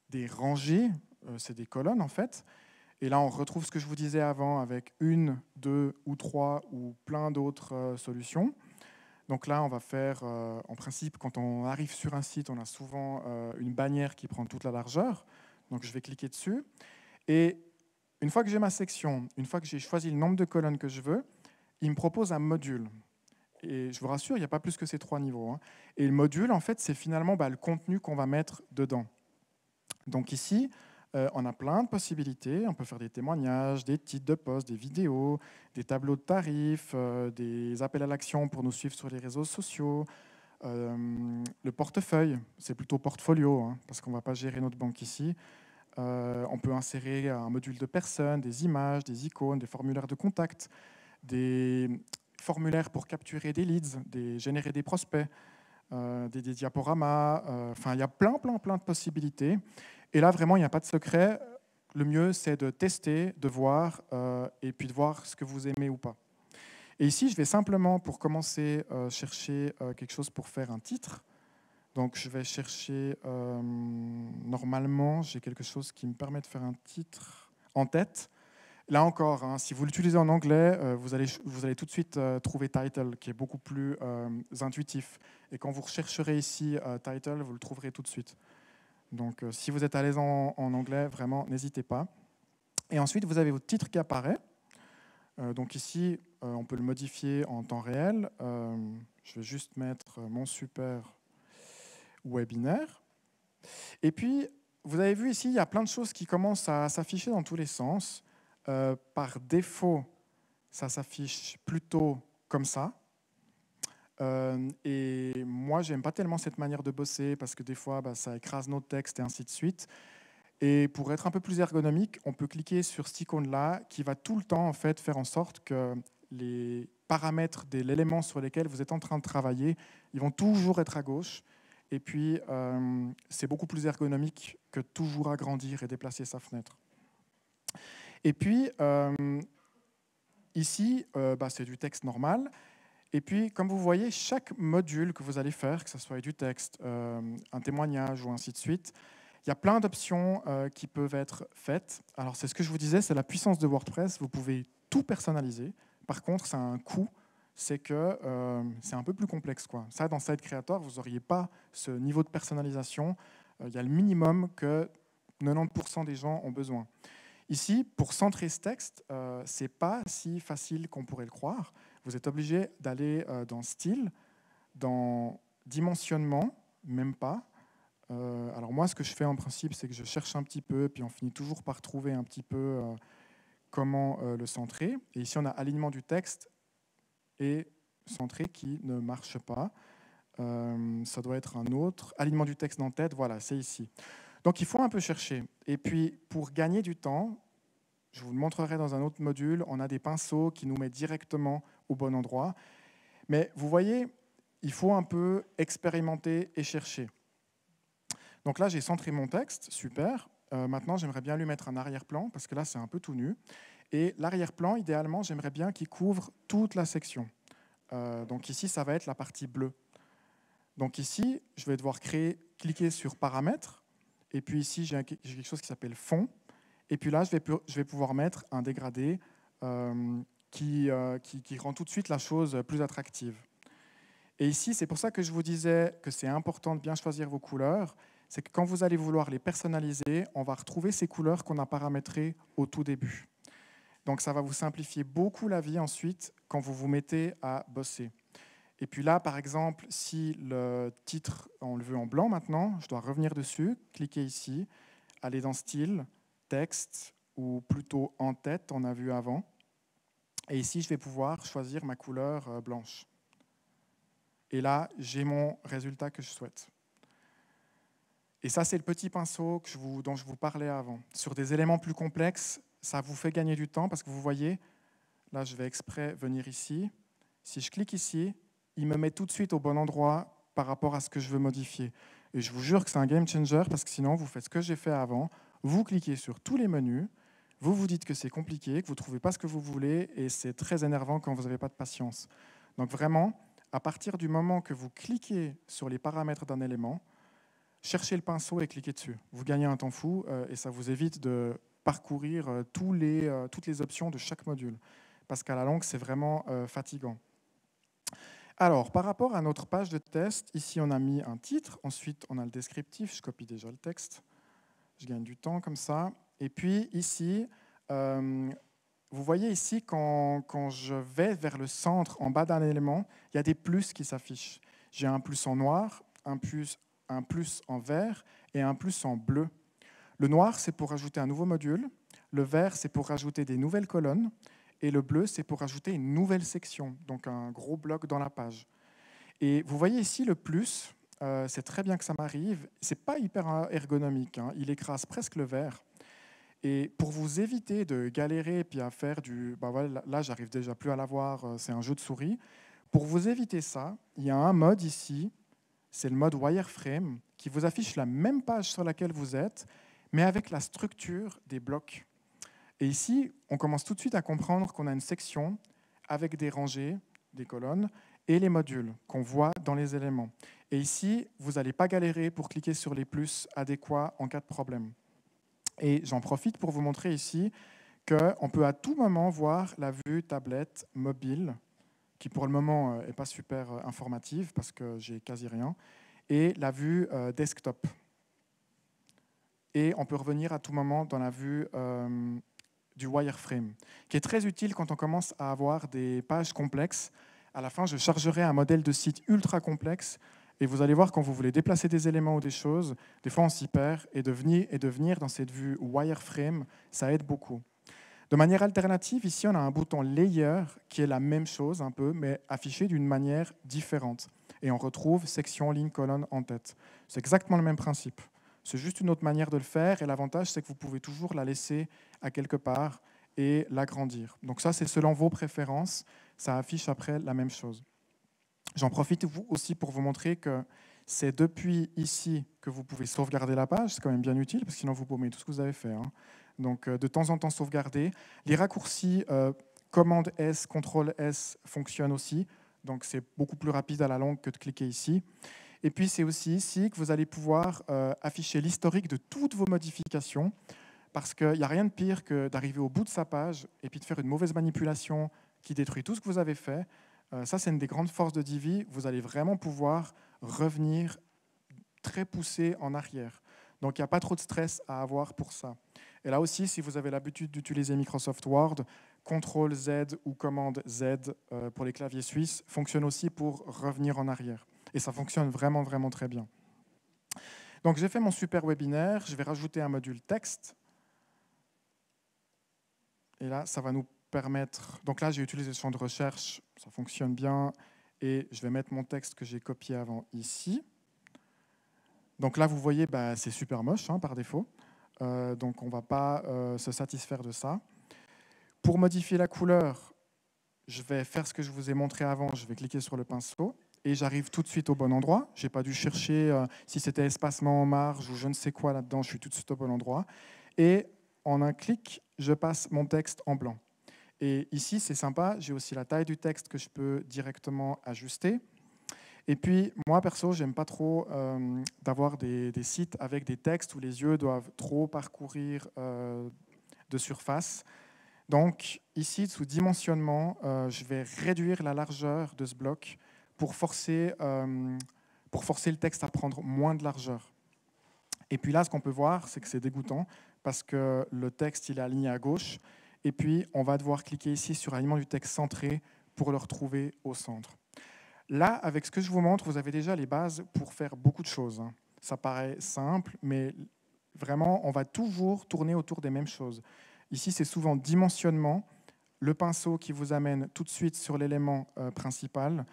des rangées. C'est des colonnes, en fait. Et là, on retrouve ce que je vous disais avant avec 1, 2 ou 3 ou plein d'autres solutions. Donc là, on va faire, en principe, quand on arrive sur un site, on a souvent une bannière qui prend toute la largeur. Donc je vais cliquer dessus. Et une fois que j'ai ma section, une fois que j'ai choisi le nombre de colonnes que je veux, il me propose un module. Et je vous rassure, il n'y a pas plus que ces 3 niveaux. Et le module, en fait, c'est finalement le contenu qu'on va mettre dedans. Donc ici, on a plein de possibilités. On peut faire des témoignages, des titres de posts, des vidéos, des tableaux de tarifs, des appels à l'action pour nous suivre sur les réseaux sociaux. Le portefeuille, c'est plutôt portfolio, parce qu'on ne va pas gérer notre banque ici. On peut insérer un module de personnes, des images, des icônes, des formulaires de contact, des formulaires pour capturer des leads, générer des prospects, des diaporamas. Il y a plein de possibilités. Et là, vraiment, il n'y a pas de secret. Le mieux, c'est de tester, de voir, et puis de voir ce que vous aimez ou pas. Et ici, je vais simplement, pour commencer, chercher quelque chose pour faire un titre. Donc, je vais chercher, normalement, j'ai quelque chose qui me permet de faire un titre en tête. Là encore, si vous l'utilisez en anglais, vous allez tout de suite trouver Title, qui est beaucoup plus intuitif. Et quand vous rechercherez ici Title, vous le trouverez tout de suite. Donc, si vous êtes à l'aise en anglais, vraiment, n'hésitez pas. Et ensuite, vous avez votre titre qui apparaît. Donc ici, on peut le modifier en temps réel. Je vais juste mettre mon super webinaire. Et puis, vous avez vu ici, il y a plein de choses qui commencent à s'afficher dans tous les sens. Par défaut, ça s'affiche plutôt comme ça. Et moi, j'aime pas tellement cette manière de bosser parce que des fois, ça écrase nos textes et ainsi de suite. Et pour être un peu plus ergonomique, on peut cliquer sur cette icône-là qui va tout le temps en fait, faire en sorte que les paramètres de l'élément sur lesquels vous êtes en train de travailler, ils vont toujours être à gauche. Et puis, c'est beaucoup plus ergonomique que toujours agrandir et déplacer sa fenêtre. Et puis, ici, c'est du texte normal. Et puis, comme vous voyez, chaque module que vous allez faire, que ce soit du texte, un témoignage ou ainsi de suite, il y a plein d'options qui peuvent être faites. Alors, c'est ce que je vous disais, c'est la puissance de WordPress. Vous pouvez tout personnaliser. Par contre, ça a un coût. C'est que c'est un peu plus complexe, quoi. Ça, dans Site Creator, vous n'auriez pas ce niveau de personnalisation. Il y a le minimum que 90% des gens ont besoin. Ici, pour centrer ce texte, ce n'est pas si facile qu'on pourrait le croire. Vous êtes obligé d'aller dans Style, dans Dimensionnement, même pas. Alors moi, ce que je fais en principe, c'est que je cherche un petit peu, puis on finit toujours par trouver un petit peu comment le centrer. Et ici, on a Alignement du texte et Centrer qui ne marche pas. Ça doit être un autre. Alignement du texte d'en-tête, voilà, c'est ici. Donc il faut un peu chercher. Et puis, pour gagner du temps, je vous le montrerai dans un autre module, on a des pinceaux qui nous mettent directement au bon endroit. Mais vous voyez, il faut un peu expérimenter et chercher. Donc là, j'ai centré mon texte, super. Maintenant, j'aimerais bien lui mettre un arrière-plan, parce que là, c'est un peu tout nu. Et l'arrière-plan, idéalement, j'aimerais bien qu'il couvre toute la section. Donc ici, ça va être la partie bleue. Donc ici, je vais devoir cliquer sur Paramètres. Et puis ici, j'ai quelque chose qui s'appelle Fond. Et puis là, je vais pouvoir mettre un dégradé qui rend tout de suite la chose plus attractive. Et ici, c'est pour ça que je vous disais que c'est important de bien choisir vos couleurs. C'est que quand vous allez vouloir les personnaliser, on va retrouver ces couleurs qu'on a paramétrées au tout début. Donc ça va vous simplifier beaucoup la vie ensuite quand vous vous mettez à bosser. Et puis là, par exemple, si le titre, on le veut en blanc maintenant, je dois revenir dessus, cliquer ici, aller dans Style, Texte, ou plutôt En tête, on a vu avant. Et ici, je vais pouvoir choisir ma couleur blanche. Et là, j'ai mon résultat que je souhaite. Et ça, c'est le petit pinceau dont je vous parlais avant. Sur des éléments plus complexes, ça vous fait gagner du temps parce que vous voyez, là, je vais exprès venir ici. Si je clique ici, il me met tout de suite au bon endroit par rapport à ce que je veux modifier. Et je vous jure que c'est un game changer parce que sinon, vous faites ce que j'ai fait avant, vous cliquez sur tous les menus, vous vous dites que c'est compliqué, que vous ne trouvez pas ce que vous voulez et c'est très énervant quand vous n'avez pas de patience. Donc vraiment, à partir du moment que vous cliquez sur les paramètres d'un élément, cherchez le pinceau et cliquez dessus. Vous gagnez un temps fou et ça vous évite de parcourir toutes les options de chaque module. Parce qu'à la longue, c'est vraiment fatigant. Alors, par rapport à notre page de test, ici, on a mis un titre. Ensuite, on a le descriptif. Je copie déjà le texte. Je gagne du temps comme ça. Et puis, ici, vous voyez ici, quand je vais vers le centre, en bas d'un élément, il y a des plus qui s'affichent. J'ai un plus en noir, un plus en vert et un plus en bleu. Le noir, c'est pour ajouter un nouveau module. Le vert, c'est pour rajouter des nouvelles colonnes. Et le bleu, c'est pour ajouter une nouvelle section, donc un gros bloc dans la page. Et vous voyez ici le plus, c'est très bien que ça m'arrive. Ce n'est pas hyper ergonomique, hein. Il écrase presque le vert. Et pour vous éviter de galérer et puis à faire du... voilà, là, j'arrive déjà plus à l'avoir, c'est un jeu de souris. Pour vous éviter ça, il y a un mode ici, c'est le mode wireframe, qui vous affiche la même page sur laquelle vous êtes, mais avec la structure des blocs. Et ici, on commence tout de suite à comprendre qu'on a une section avec des rangées, des colonnes, et les modules qu'on voit dans les éléments. Et ici, vous n'allez pas galérer pour cliquer sur les plus adéquats en cas de problème. Et j'en profite pour vous montrer ici qu'on peut à tout moment voir la vue tablette mobile, qui pour le moment n'est pas super informative parce que j'ai quasi rien, et la vue desktop. Et on peut revenir à tout moment dans la vue du wireframe, qui est très utile quand on commence à avoir des pages complexes À la fin, je chargerai un modèle de site ultra complexe et vous allez voir quand vous voulez déplacer des éléments ou des choses, des fois on s'y perd et de venir dans cette vue wireframe, ça aide beaucoup. De manière alternative, ici on a un bouton Layer qui est la même chose un peu, mais affiché d'une manière différente. Et on retrouve section, ligne, colonne en tête. C'est exactement le même principe. C'est juste une autre manière de le faire et l'avantage c'est que vous pouvez toujours la laisser à quelque part et l'agrandir. Donc ça c'est selon vos préférences, ça affiche après la même chose. J'en profite aussi pour vous montrer que c'est depuis ici que vous pouvez sauvegarder la page. C'est quand même bien utile, parce que sinon vous paumez tout ce que vous avez fait. Hein. Donc, de temps en temps, sauvegarder. Les raccourcis commande S, CTRL S fonctionnent aussi. Donc, c'est beaucoup plus rapide à la longue que de cliquer ici. Et puis, c'est aussi ici que vous allez pouvoir afficher l'historique de toutes vos modifications, parce qu'il n'y a rien de pire que d'arriver au bout de sa page et puis de faire une mauvaise manipulation qui détruit tout ce que vous avez fait. Ça, c'est une des grandes forces de Divi. Vous allez vraiment pouvoir revenir très poussé en arrière. Donc, il n'y a pas trop de stress à avoir pour ça. Et là aussi, si vous avez l'habitude d'utiliser Microsoft Word, CTRL Z ou commande Z pour les claviers suisses fonctionne aussi pour revenir en arrière. Et ça fonctionne vraiment, vraiment très bien. Donc, j'ai fait mon super webinaire. Je vais rajouter un module texte. Et là, ça va nous permettre... Donc là, j'ai utilisé le champ de recherche. Ça fonctionne bien. Et je vais mettre mon texte que j'ai copié avant ici. Donc là, vous voyez, c'est super moche hein, par défaut. Donc on ne va pas se satisfaire de ça. Pour modifier la couleur, je vais faire ce que je vous ai montré avant. Je vais cliquer sur le pinceau et j'arrive tout de suite au bon endroit. Je n'ai pas dû chercher si c'était espacement en marge ou je ne sais quoi là-dedans. Je suis tout de suite au bon endroit. Et en un clic, je passe mon texte en blanc. Et ici, c'est sympa. J'ai aussi la taille du texte que je peux directement ajuster. Et puis, moi, perso, j'aime pas trop d'avoir des sites avec des textes où les yeux doivent trop parcourir de surface. Donc, ici, sous dimensionnement, je vais réduire la largeur de ce bloc pour forcer le texte à prendre moins de largeur. Et puis là, ce qu'on peut voir, c'est que c'est dégoûtant parce que le texte, il est aligné à gauche. Et puis, on va devoir cliquer ici sur alignement du texte centré pour le retrouver au centre. Là, avec ce que je vous montre, vous avez déjà les bases pour faire beaucoup de choses. Ça paraît simple, mais vraiment, on va toujours tourner autour des mêmes choses. Ici, c'est souvent dimensionnement, le pinceau qui vous amène tout de suite sur l'élément principal.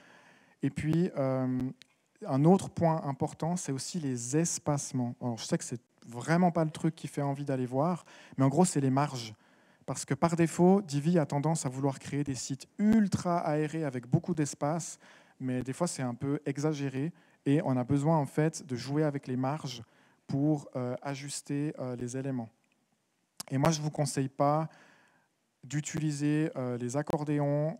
Et puis, un autre point important, c'est aussi les espacements. Alors, je sais que c'est vraiment pas le truc qui fait envie d'aller voir, mais en gros, c'est les marges. Parce que par défaut, Divi a tendance à vouloir créer des sites ultra aérés avec beaucoup d'espace, mais des fois c'est un peu exagéré et on a besoin en fait de jouer avec les marges pour ajuster les éléments. Et moi je ne vous conseille pas d'utiliser les accordéons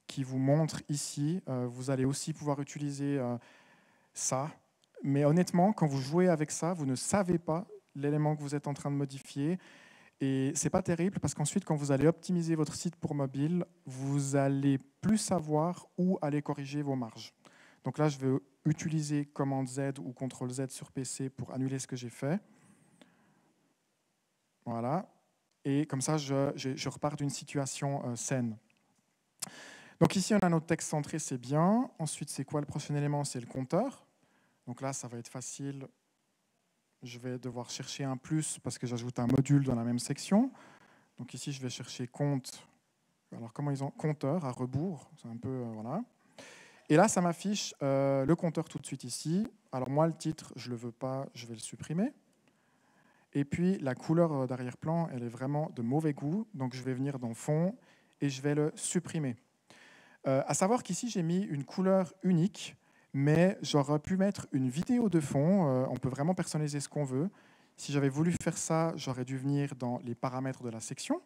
qui vous montrent ici. Vous allez aussi pouvoir utiliser ça, mais honnêtement quand vous jouez avec ça, vous ne savez pas l'élément que vous êtes en train de modifier. Et ce n'est pas terrible parce qu'ensuite, quand vous allez optimiser votre site pour mobile, vous allez plus savoir où aller corriger vos marges. Donc là, je vais utiliser commande Z ou CTRL Z sur PC pour annuler ce que j'ai fait. Voilà. Et comme ça, je repars d'une situation saine. Donc ici, on a notre texte centré, c'est bien. Ensuite, c'est quoi le prochain élément? C'est le compteur. Donc là, ça va être facile. Je vais devoir chercher un plus parce que j'ajoute un module dans la même section. Donc ici, je vais chercher compte. Alors, comment ils ont compteur à rebours? C'est un peu voilà. Et là, ça m'affiche le compteur tout de suite ici. Alors moi, le titre, je ne le veux pas, je vais le supprimer. Et puis, la couleur d'arrière-plan, elle est vraiment de mauvais goût. Donc, je vais venir dans Fond et je vais le supprimer. À savoir qu'ici, j'ai mis une couleur unique. Mais j'aurais pu mettre une vidéo de fond. On peut vraiment personnaliser ce qu'on veut. Si j'avais voulu faire ça, j'aurais dû venir dans les paramètres de la section.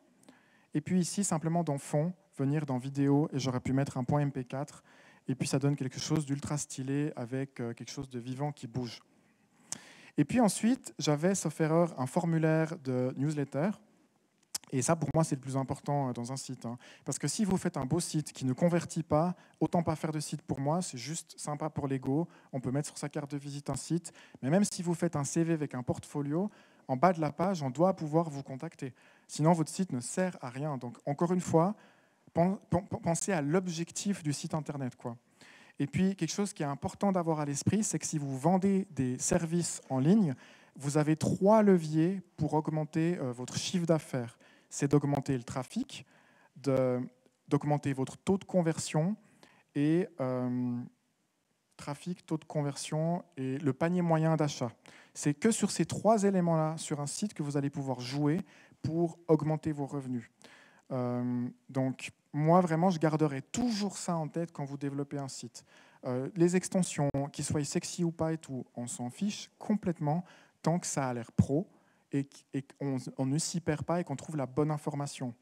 Et puis ici, simplement dans fond, venir dans vidéo, et j'aurais pu mettre un point MP4. Et puis ça donne quelque chose d'ultra stylé avec quelque chose de vivant qui bouge. Et puis ensuite, j'avais, sauf erreur, un formulaire de newsletter. Et ça, pour moi, c'est le plus important dans un site. Parce que si vous faites un beau site qui ne convertit pas, autant pas faire de site pour moi, c'est juste sympa pour l'ego. On peut mettre sur sa carte de visite un site. Mais même si vous faites un CV avec un portfolio, en bas de la page, on doit pouvoir vous contacter. Sinon, votre site ne sert à rien. Donc, encore une fois, Pensez à l'objectif du site Internet, quoi. Et puis, quelque chose qui est important d'avoir à l'esprit, c'est que si vous vendez des services en ligne, vous avez 3 leviers pour augmenter votre chiffre d'affaires. C'est d'augmenter le trafic, d'augmenter votre taux de conversion et trafic, taux de conversion et le panier moyen d'achat. C'est que sur ces 3 éléments-là, sur un site, que vous allez pouvoir jouer pour augmenter vos revenus. Donc, moi, vraiment, je garderai toujours ça en tête quand vous développez un site. Les extensions, qu'ils soient sexy ou pas et tout, on s'en fiche complètement tant que ça a l'air pro et qu'on ne s'y perd pas et qu'on trouve la bonne information.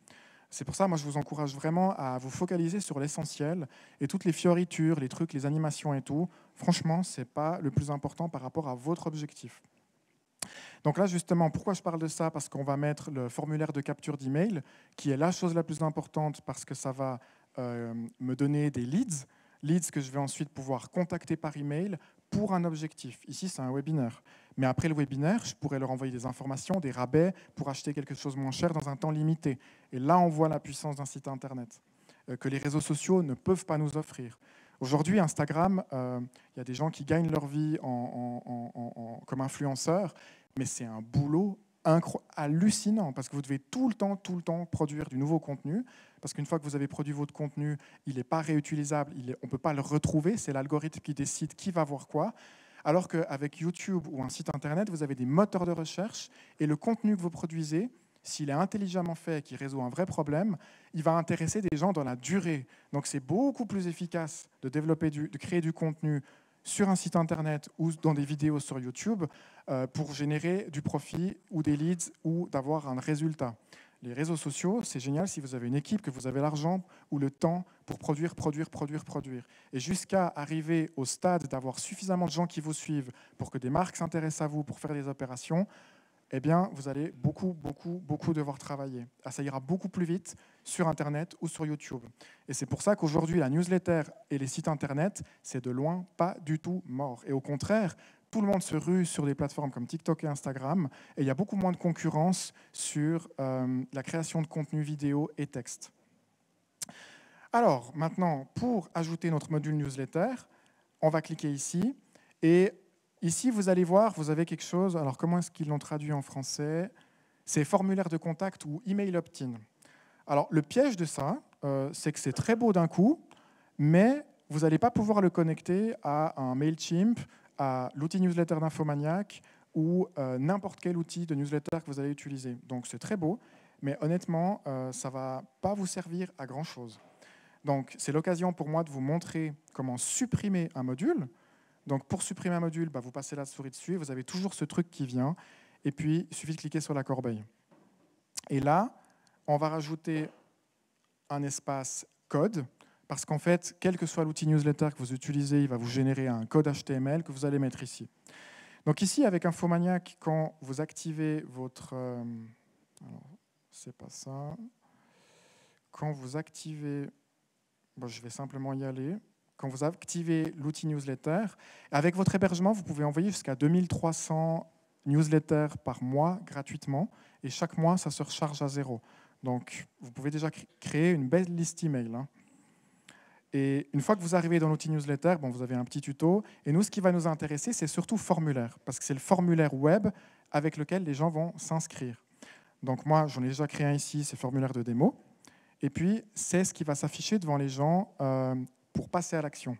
C'est pour ça, moi, je vous encourage vraiment à vous focaliser sur l'essentiel et toutes les fioritures, les trucs, les animations et tout. Franchement, ce n'est pas le plus important par rapport à votre objectif. Donc là, justement, pourquoi je parle de ça? Parce qu'on va mettre le formulaire de capture d'email, qui est la chose la plus importante parce que ça va me donner des leads que je vais ensuite pouvoir contacter par email pour un objectif. Ici, c'est un webinaire. Mais après le webinaire, je pourrais leur envoyer des informations, des rabais pour acheter quelque chose moins cher dans un temps limité. Et là, on voit la puissance d'un site Internet que les réseaux sociaux ne peuvent pas nous offrir. Aujourd'hui, Instagram, il y a des gens qui gagnent leur vie comme influenceurs, mais c'est un boulot hallucinant parce que vous devez tout le temps produire du nouveau contenu, parce qu'une fois que vous avez produit votre contenu, il n'est pas réutilisable, on ne peut pas le retrouver, c'est l'algorithme qui décide qui va voir quoi. Alors qu'avec YouTube ou un site Internet, vous avez des moteurs de recherche et le contenu que vous produisez, s'il est intelligemment fait et qu'il résout un vrai problème, il va intéresser des gens dans la durée. Donc c'est beaucoup plus efficace de créer du contenu sur un site Internet ou dans des vidéos sur YouTube pour générer du profit ou des leads ou d'avoir un résultat. Les réseaux sociaux, c'est génial si vous avez une équipe, que vous avez l'argent ou le temps pour produire. Et jusqu'à arriver au stade d'avoir suffisamment de gens qui vous suivent pour que des marques s'intéressent à vous pour faire des opérations, eh bien, vous allez beaucoup devoir travailler. Ça ira beaucoup plus vite sur Internet ou sur YouTube. Et c'est pour ça qu'aujourd'hui, la newsletter et les sites Internet, c'est de loin pas du tout mort. Et au contraire, tout le monde se rue sur des plateformes comme TikTok et Instagram, et il y a beaucoup moins de concurrence sur la création de contenu vidéo et texte. Alors, maintenant, pour ajouter notre module newsletter, on va cliquer ici, et ici, vous allez voir, vous avez quelque chose. Alors, comment est-ce qu'ils l'ont traduit en français? C'est formulaire de contact ou email opt-in. Alors, le piège de ça, c'est que c'est très beau d'un coup, mais vous n'allez pas pouvoir le connecter à un MailChimp, à l'outil newsletter d'Infomaniac ou n'importe quel outil de newsletter que vous allez utiliser. Donc, c'est très beau, mais honnêtement, ça ne va pas vous servir à grand-chose. Donc, c'est l'occasion pour moi de vous montrer comment supprimer un module. Donc, pour supprimer un module, vous passez la souris dessus, et vous avez toujours ce truc qui vient, et puis il suffit de cliquer sur la corbeille. Et là, on va rajouter un espace code, parce qu'en fait, quel que soit l'outil newsletter que vous utilisez, il va vous générer un code HTML que vous allez mettre ici. Donc ici, avec Infomaniac, quand vous activez votre... alors, c'est pas ça. Quand vous activez... Bon, je vais simplement y aller. Quand vous activez l'outil newsletter, avec votre hébergement, vous pouvez envoyer jusqu'à 2300 newsletters par mois gratuitement, et chaque mois, ça se recharge à 0. Donc, vous pouvez déjà créer une belle liste email. Et une fois que vous arrivez dans l'outil newsletter, vous avez un petit tuto. Et nous, ce qui va nous intéresser, c'est surtout formulaire, parce que c'est le formulaire web avec lequel les gens vont s'inscrire. Donc moi, j'en ai déjà créé un ici, c'est formulaire de démo. Et puis, c'est ce qui va s'afficher devant les gens pour passer à l'action.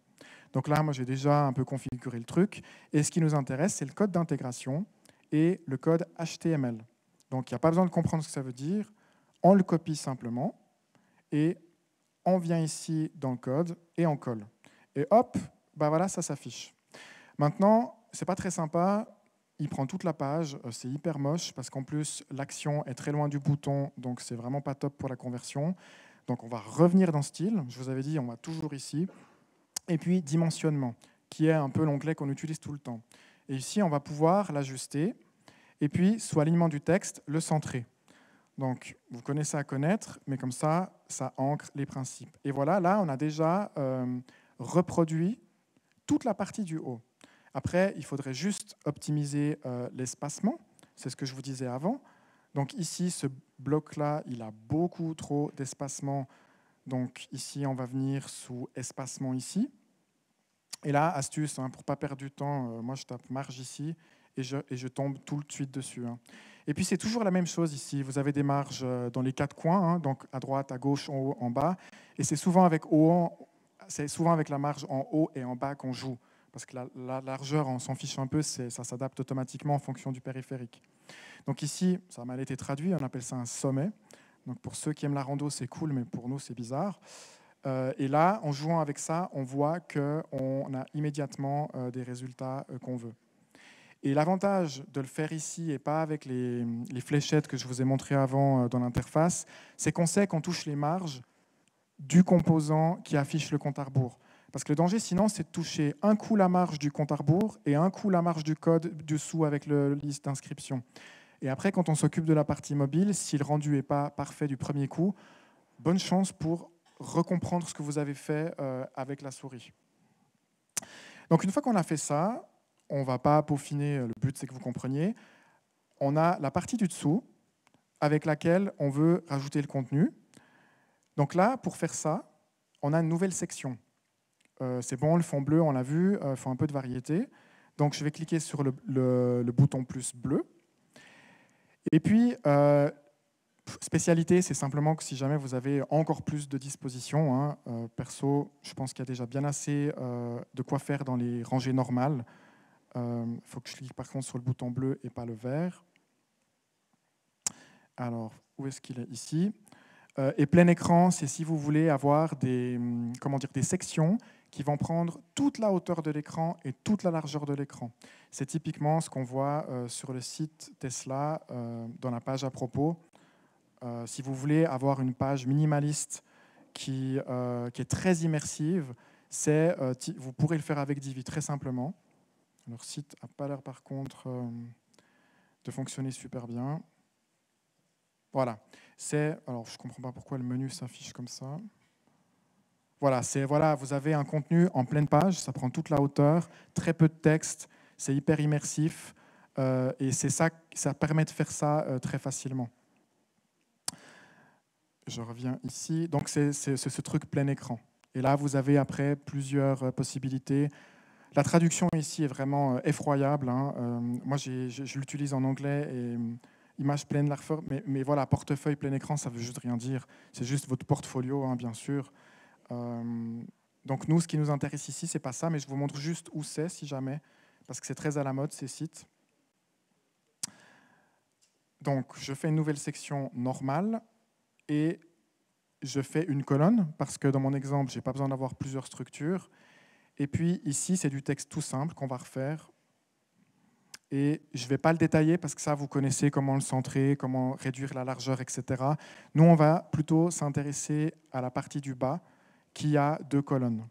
Donc là, moi, j'ai déjà un peu configuré le truc. Et ce qui nous intéresse, c'est le code d'intégration et le code HTML. Donc, il n'y a pas besoin de comprendre ce que ça veut dire. On le copie simplement et on vient ici dans le code et on colle. Et hop, voilà, ça s'affiche. Maintenant, ce n'est pas très sympa. Il prend toute la page. C'est hyper moche parce qu'en plus, l'action est très loin du bouton. Donc, c'est vraiment pas top pour la conversion. Donc, on va revenir dans Style. Je vous avais dit, on va toujours ici. Et puis, Dimensionnement, qui est un peu l'onglet qu'on utilise tout le temps. Et ici, on va pouvoir l'ajuster. Et puis, sous alignement du texte, le centrer. Donc, vous connaissez à connaître, mais comme ça, ça ancre les principes. Et voilà, là, on a déjà reproduit toute la partie du haut. Après, il faudrait juste optimiser l'espacement. C'est ce que je vous disais avant. Donc ici, ce bloc-là, il a beaucoup trop d'espacement. Donc ici, on va venir sous espacement ici. Et là, astuce, pour ne pas perdre du temps, moi je tape marge ici et je tombe tout de suite dessus. Et puis c'est toujours la même chose ici. Vous avez des marges dans les quatre coins, donc à droite, à gauche, en haut, en bas. Et c'est souvent avec la marge en haut et en bas qu'on joue. Parce que la largeur, on s'en fiche un peu, ça s'adapte automatiquement en fonction du périphérique. Donc ici, ça a mal été traduit, on appelle ça un sommet. Donc pour ceux qui aiment la rando, c'est cool, mais pour nous, c'est bizarre. Et là, en jouant avec ça, on voit qu'on a immédiatement des résultats qu'on veut. Et l'avantage de le faire ici et pas avec les fléchettes que je vous ai montrées avant dans l'interface, c'est qu'on sait qu'on touche les marges du composant qui affiche le compte à rebours. Parce que le danger, sinon, c'est de toucher un coup la marge du compte à rebours et un coup la marge du code dessous avec le liste d'inscription. Et après, quand on s'occupe de la partie mobile, si le rendu n'est pas parfait du premier coup, bonne chance pour recomprendre ce que vous avez fait avec la souris. Donc une fois qu'on a fait ça, on ne va pas peaufiner, le but c'est que vous compreniez. On a la partie du dessous avec laquelle on veut rajouter le contenu. Donc là, pour faire ça, on a une nouvelle section. C'est bon, le fond bleu, on l'a vu, il faut un peu de variété. Donc je vais cliquer sur le bouton plus bleu. Et puis, spécialité, c'est simplement que si jamais vous avez encore plus de dispositions, perso, je pense qu'il y a déjà bien assez de quoi faire dans les rangées normales. Il faut que je clique par contre sur le bouton bleu et pas le vert. Alors, où est-ce qu'il est? Ici. Et plein écran, c'est si vous voulez avoir des sections qui vont prendre toute la hauteur de l'écran et toute la largeur de l'écran. C'est typiquement ce qu'on voit sur le site Tesla, dans la page à propos. Si vous voulez avoir une page minimaliste qui est très immersive, vous pourrez le faire avec Divi très simplement. Leur site n'a pas l'air par contre de fonctionner super bien. Voilà. Alors je ne comprends pas pourquoi le menu s'affiche comme ça. Voilà, vous avez un contenu en pleine page, ça prend toute la hauteur, très peu de texte, c'est hyper immersif et ça permet de faire ça très facilement. Je reviens ici. Donc, c'est ce truc plein écran. Et là, vous avez après plusieurs possibilités. La traduction ici est vraiment effroyable. Moi, je l'utilise en anglais et image pleine largeur. Mais voilà, portefeuille plein écran, ça ne veut juste rien dire. C'est juste votre portfolio, bien sûr. Donc, nous, ce qui nous intéresse ici, ce n'est pas ça, mais je vous montre juste où c'est, si jamais, parce que c'est très à la mode, ces sites. Donc, je fais une nouvelle section normale. Et je fais une colonne, parce que dans mon exemple, je n'ai pas besoin d'avoir plusieurs structures. Et puis ici, c'est du texte tout simple qu'on va refaire. Et je ne vais pas le détailler, parce que ça, vous connaissez comment le centrer, comment réduire la largeur, etc. Nous, on va plutôt s'intéresser à la partie du bas, qui a 2 colonnes.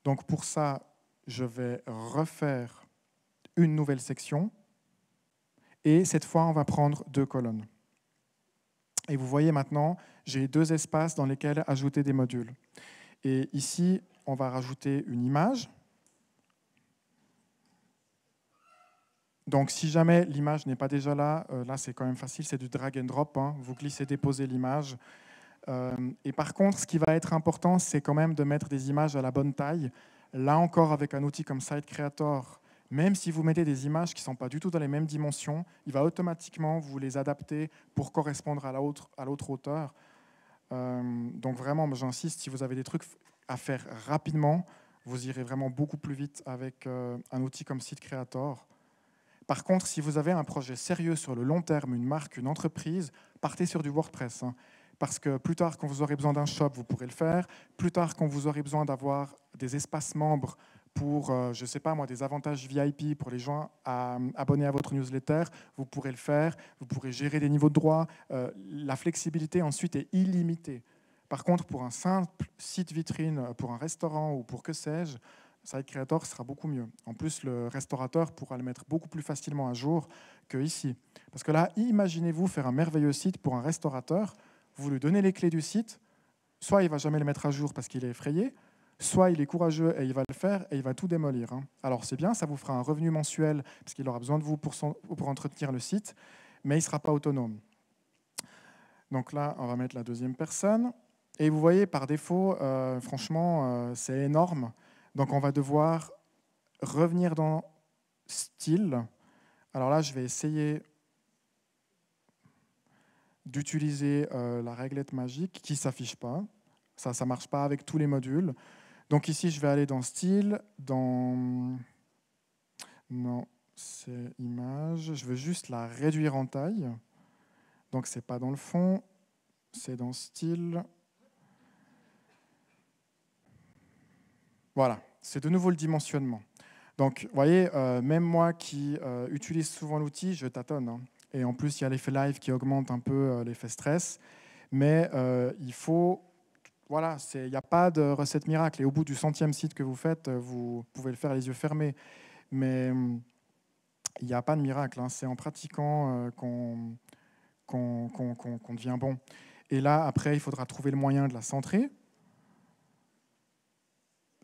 Donc pour ça, je vais refaire une nouvelle section. Et cette fois, on va prendre 2 colonnes. Et vous voyez maintenant, j'ai 2 espaces dans lesquels ajouter des modules. Et ici, on va rajouter une image. Donc, si jamais l'image n'est pas déjà là, là c'est quand même facile, c'est du drag and drop. Vous glissez, déposez l'image. Et par contre, ce qui va être important, c'est quand même de mettre des images à la bonne taille. Là encore, avec un outil comme SiteCreator, même si vous mettez des images qui ne sont pas du tout dans les mêmes dimensions, il va automatiquement vous les adapter pour correspondre à l'autre hauteur. Donc vraiment, j'insiste, si vous avez des trucs à faire rapidement, vous irez vraiment beaucoup plus vite avec un outil comme SiteCreator. Par contre, si vous avez un projet sérieux sur le long terme, une marque, une entreprise, partez sur du WordPress. Parce que plus tard, quand vous aurez besoin d'un shop, vous pourrez le faire. Plus tard, quand vous aurez besoin d'avoir des espaces membres pour, je ne sais pas moi, des avantages VIP pour les gens abonnés à votre newsletter, vous pourrez le faire. Vous pourrez gérer des niveaux de droit. La flexibilité ensuite est illimitée. Par contre, pour un simple site vitrine, pour un restaurant ou pour que sais-je, SiteCreator sera beaucoup mieux. En plus, le restaurateur pourra le mettre beaucoup plus facilement à jour qu'ici. Parce que là, imaginez-vous faire un merveilleux site pour un restaurateur. Vous lui donnez les clés du site, soit il ne va jamais le mettre à jour parce qu'il est effrayé, soit il est courageux et il va le faire et il va tout démolir. Alors c'est bien, ça vous fera un revenu mensuel parce qu'il aura besoin de vous pour entretenir le site, mais il ne sera pas autonome. Donc là, on va mettre la deuxième personne. Et vous voyez, par défaut, franchement, c'est énorme. Donc, on va devoir revenir dans Style. Alors là, je vais essayer d'utiliser la réglette magique qui ne s'affiche pas. Ça ne marche pas avec tous les modules. Donc ici, je vais aller dans Style, dans... Non, c'est Image. Je veux juste la réduire en taille. Donc, ce n'est pas dans le fond, c'est dans Style. Voilà, c'est de nouveau le dimensionnement. Donc, vous voyez, même moi qui utilise souvent l'outil, je tâtonne. Hein. Et en plus, il y a l'effet live qui augmente un peu l'effet stress. Mais il faut... Voilà, il n'y a pas de recette miracle. Et au bout du 100e site que vous faites, vous pouvez le faire les yeux fermés. Mais il n'y a pas de miracle. Hein. C'est en pratiquant qu'on devient bon. Et là, après, il faudra trouver le moyen de la centrer.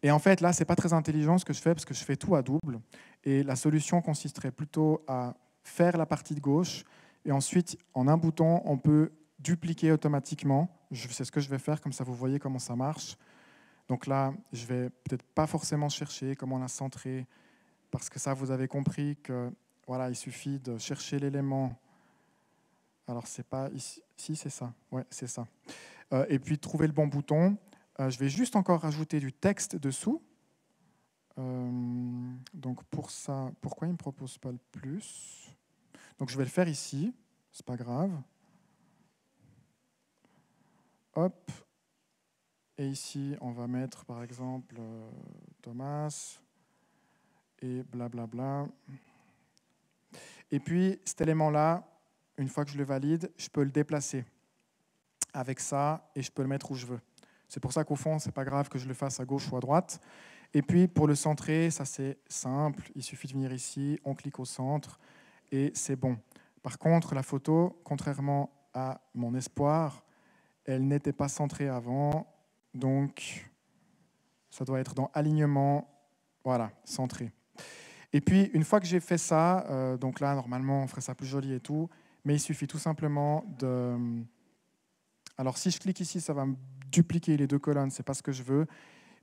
Et en fait, là, ce n'est pas très intelligent ce que je fais, parce que je fais tout à double. Et la solution consisterait plutôt à faire la partie de gauche, et ensuite, en un bouton, on peut dupliquer automatiquement. C'est ce que je vais faire, comme ça vous voyez comment ça marche. Donc là, je vais peut-être pas forcément chercher comment la centrer, parce que ça, vous avez compris que voilà, il suffit de chercher l'élément. Alors, c'est pas ici, si c'est ça. Ouais, c'est ça. Et puis, trouver le bon bouton. Je vais juste encore rajouter du texte dessous. Donc pour ça, pourquoi il ne me propose pas le plus? Donc je vais le faire ici, c'est pas grave. Hop. Et ici, on va mettre par exemple Thomas et blablabla. Et puis cet élément-là, une fois que je le valide, je peux le déplacer avec ça et je peux le mettre où je veux. C'est pour ça qu'au fond, ce n'est pas grave que je le fasse à gauche ou à droite. Et puis, pour le centrer, ça c'est simple. Il suffit de venir ici, on clique au centre et c'est bon. Par contre, la photo, contrairement à mon espoir, elle n'était pas centrée avant. Donc, ça doit être dans Alignement, voilà, centré. Et puis, une fois que j'ai fait ça, donc là, normalement, on ferait ça plus joli et tout, mais il suffit tout simplement de... Alors, si je clique ici, ça va me dupliquer les deux colonnes, ce n'est pas ce que je veux.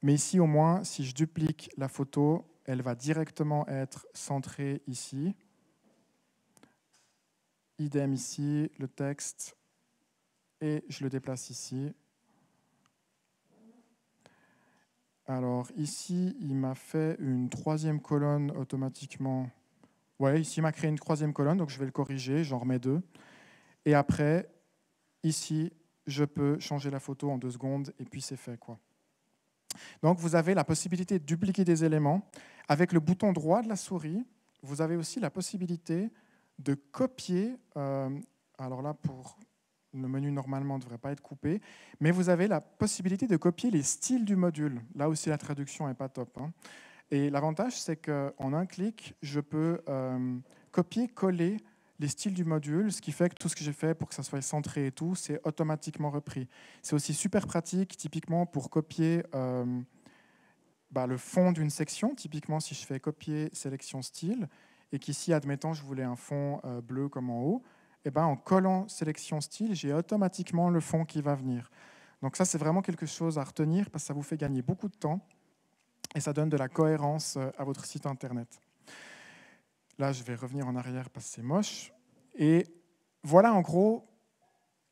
Mais ici, au moins, si je duplique la photo, elle va directement être centrée ici. Idem ici, le texte, et je le déplace ici. Alors ici, il m'a fait une troisième colonne automatiquement. Ouais, ici, il m'a créé une troisième colonne, donc je vais le corriger, j'en remets deux. Et après, ici, je peux changer la photo en 2 secondes, et puis c'est fait, quoi. Donc, vous avez la possibilité de dupliquer des éléments. Avec le bouton droit de la souris, vous avez aussi la possibilité de copier. Alors là, pour le menu, normalement, ne devrait pas être coupé. Mais vous avez la possibilité de copier les styles du module. Là aussi, la traduction n'est pas top. Hein. Et l'avantage, c'est qu'en un clic, je peux copier-coller les styles du module, ce qui fait que tout ce que j'ai fait pour que ça soit centré et tout, c'est automatiquement repris. C'est aussi super pratique, typiquement, pour copier le fond d'une section. Typiquement, si je fais copier sélection style, et qu'ici, admettons, je voulais un fond bleu comme en haut, et en collant sélection style, j'ai automatiquement le fond qui va venir. Donc ça, c'est vraiment quelque chose à retenir, parce que ça vous fait gagner beaucoup de temps, et ça donne de la cohérence à votre site Internet. Là, je vais revenir en arrière parce que c'est moche. Et voilà, en gros,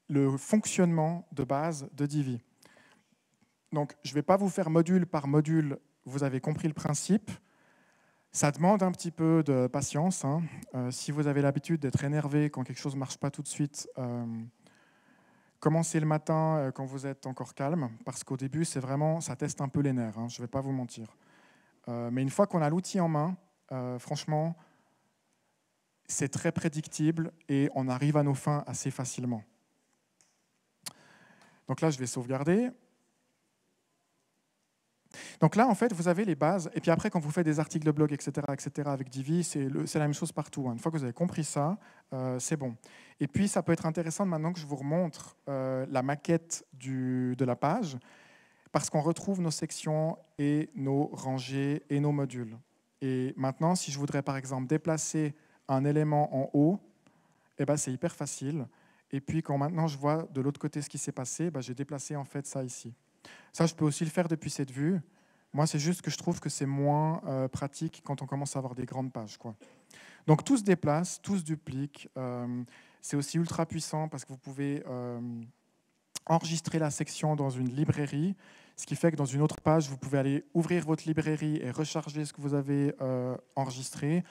le fonctionnement de base de Divi. Donc, je ne vais pas vous faire module par module. Vous avez compris le principe. Ça demande un petit peu de patience. Hein. Si vous avez l'habitude d'être énervé quand quelque chose ne marche pas tout de suite, commencez le matin quand vous êtes encore calme, parce qu'au début, c'est vraiment, ça teste un peu les nerfs. Hein, je ne vais pas vous mentir. Mais une fois qu'on a l'outil en main, franchement, c'est très prédictible et on arrive à nos fins assez facilement. Donc là, je vais sauvegarder. Donc là, en fait, vous avez les bases. Et puis après, quand vous faites des articles de blog, etc., avec Divi, c'est la même chose partout. Hein. Une fois que vous avez compris ça, c'est bon. Et puis, ça peut être intéressant maintenant que je vous remontre la maquette de la page, parce qu'on retrouve nos sections et nos rangées et nos modules. Et maintenant, si je voudrais, par exemple, déplacer un élément en haut, c'est hyper facile. Et puis quand maintenant je vois de l'autre côté ce qui s'est passé, j'ai déplacé en fait ça ici. Ça, je peux aussi le faire depuis cette vue. Moi, c'est juste que je trouve que c'est moins pratique quand on commence à avoir des grandes pages, quoi. Donc tout se déplace, tout se duplique. C'est aussi ultra puissant parce que vous pouvez enregistrer la section dans une librairie, ce qui fait que dans une autre page, vous pouvez aller ouvrir votre librairie et recharger ce que vous avez enregistré.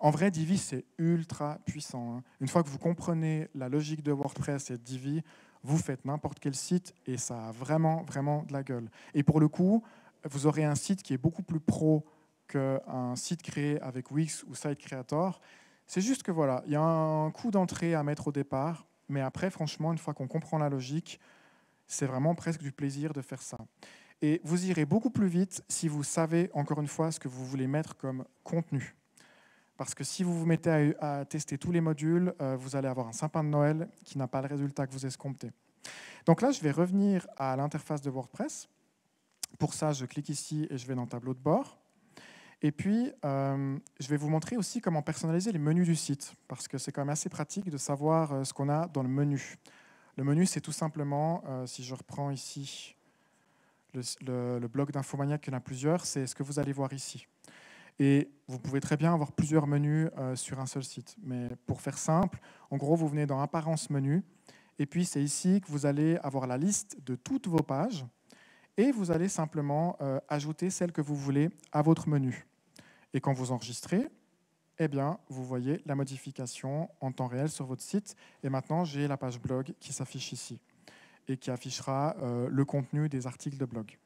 En vrai, Divi, c'est ultra puissant, hein. Une fois que vous comprenez la logique de WordPress et de Divi, vous faites n'importe quel site et ça a vraiment, vraiment de la gueule. Et pour le coup, vous aurez un site qui est beaucoup plus pro qu'un site créé avec Wix ou SiteCreator. C'est juste que voilà, il y a un coût d'entrée à mettre au départ, mais après, franchement, une fois qu'on comprend la logique, c'est vraiment presque du plaisir de faire ça. Et vous irez beaucoup plus vite si vous savez, encore une fois, ce que vous voulez mettre comme contenu. Parce que si vous vous mettez à tester tous les modules, vous allez avoir un sapin de Noël qui n'a pas le résultat que vous escomptez. Donc là, je vais revenir à l'interface de WordPress. Pour ça, je clique ici et je vais dans Tableau de bord. Et puis, je vais vous montrer aussi comment personnaliser les menus du site, parce que c'est quand même assez pratique de savoir ce qu'on a dans le menu. Le menu, c'est tout simplement, si je reprends ici le blog d'Infomaniac, il y en a plusieurs, c'est ce que vous allez voir ici. Et vous pouvez très bien avoir plusieurs menus sur un seul site. Mais pour faire simple, en gros, vous venez dans Apparence menu, et puis c'est ici que vous allez avoir la liste de toutes vos pages, et vous allez simplement ajouter celle que vous voulez à votre menu. Et quand vous enregistrez, eh bien, vous voyez la modification en temps réel sur votre site. Et maintenant, j'ai la page blog qui s'affiche ici et qui affichera le contenu des articles de blog.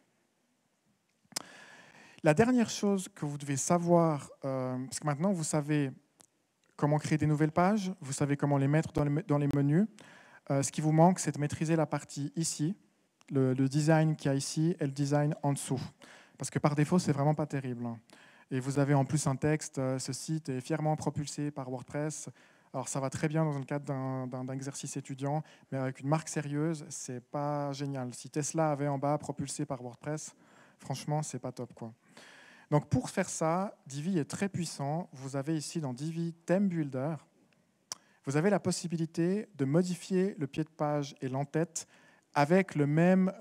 La dernière chose que vous devez savoir, parce que maintenant vous savez comment créer des nouvelles pages, vous savez comment les mettre dans les menus, ce qui vous manque, c'est de maîtriser la partie ici, le design qu'il y a ici et le design en dessous. Parce que par défaut, c'est vraiment pas terrible, hein. Et vous avez en plus un texte, ce site est fièrement propulsé par WordPress. Alors ça va très bien dans le cadre d'un exercice étudiant, mais avec une marque sérieuse, c'est pas génial. Si Tesla avait en bas propulsé par WordPress, franchement, c'est pas top, quoi. Donc pour faire ça, Divi est très puissant. Vous avez ici dans Divi Theme Builder, vous avez la possibilité de modifier le pied de page et l'entête avec le même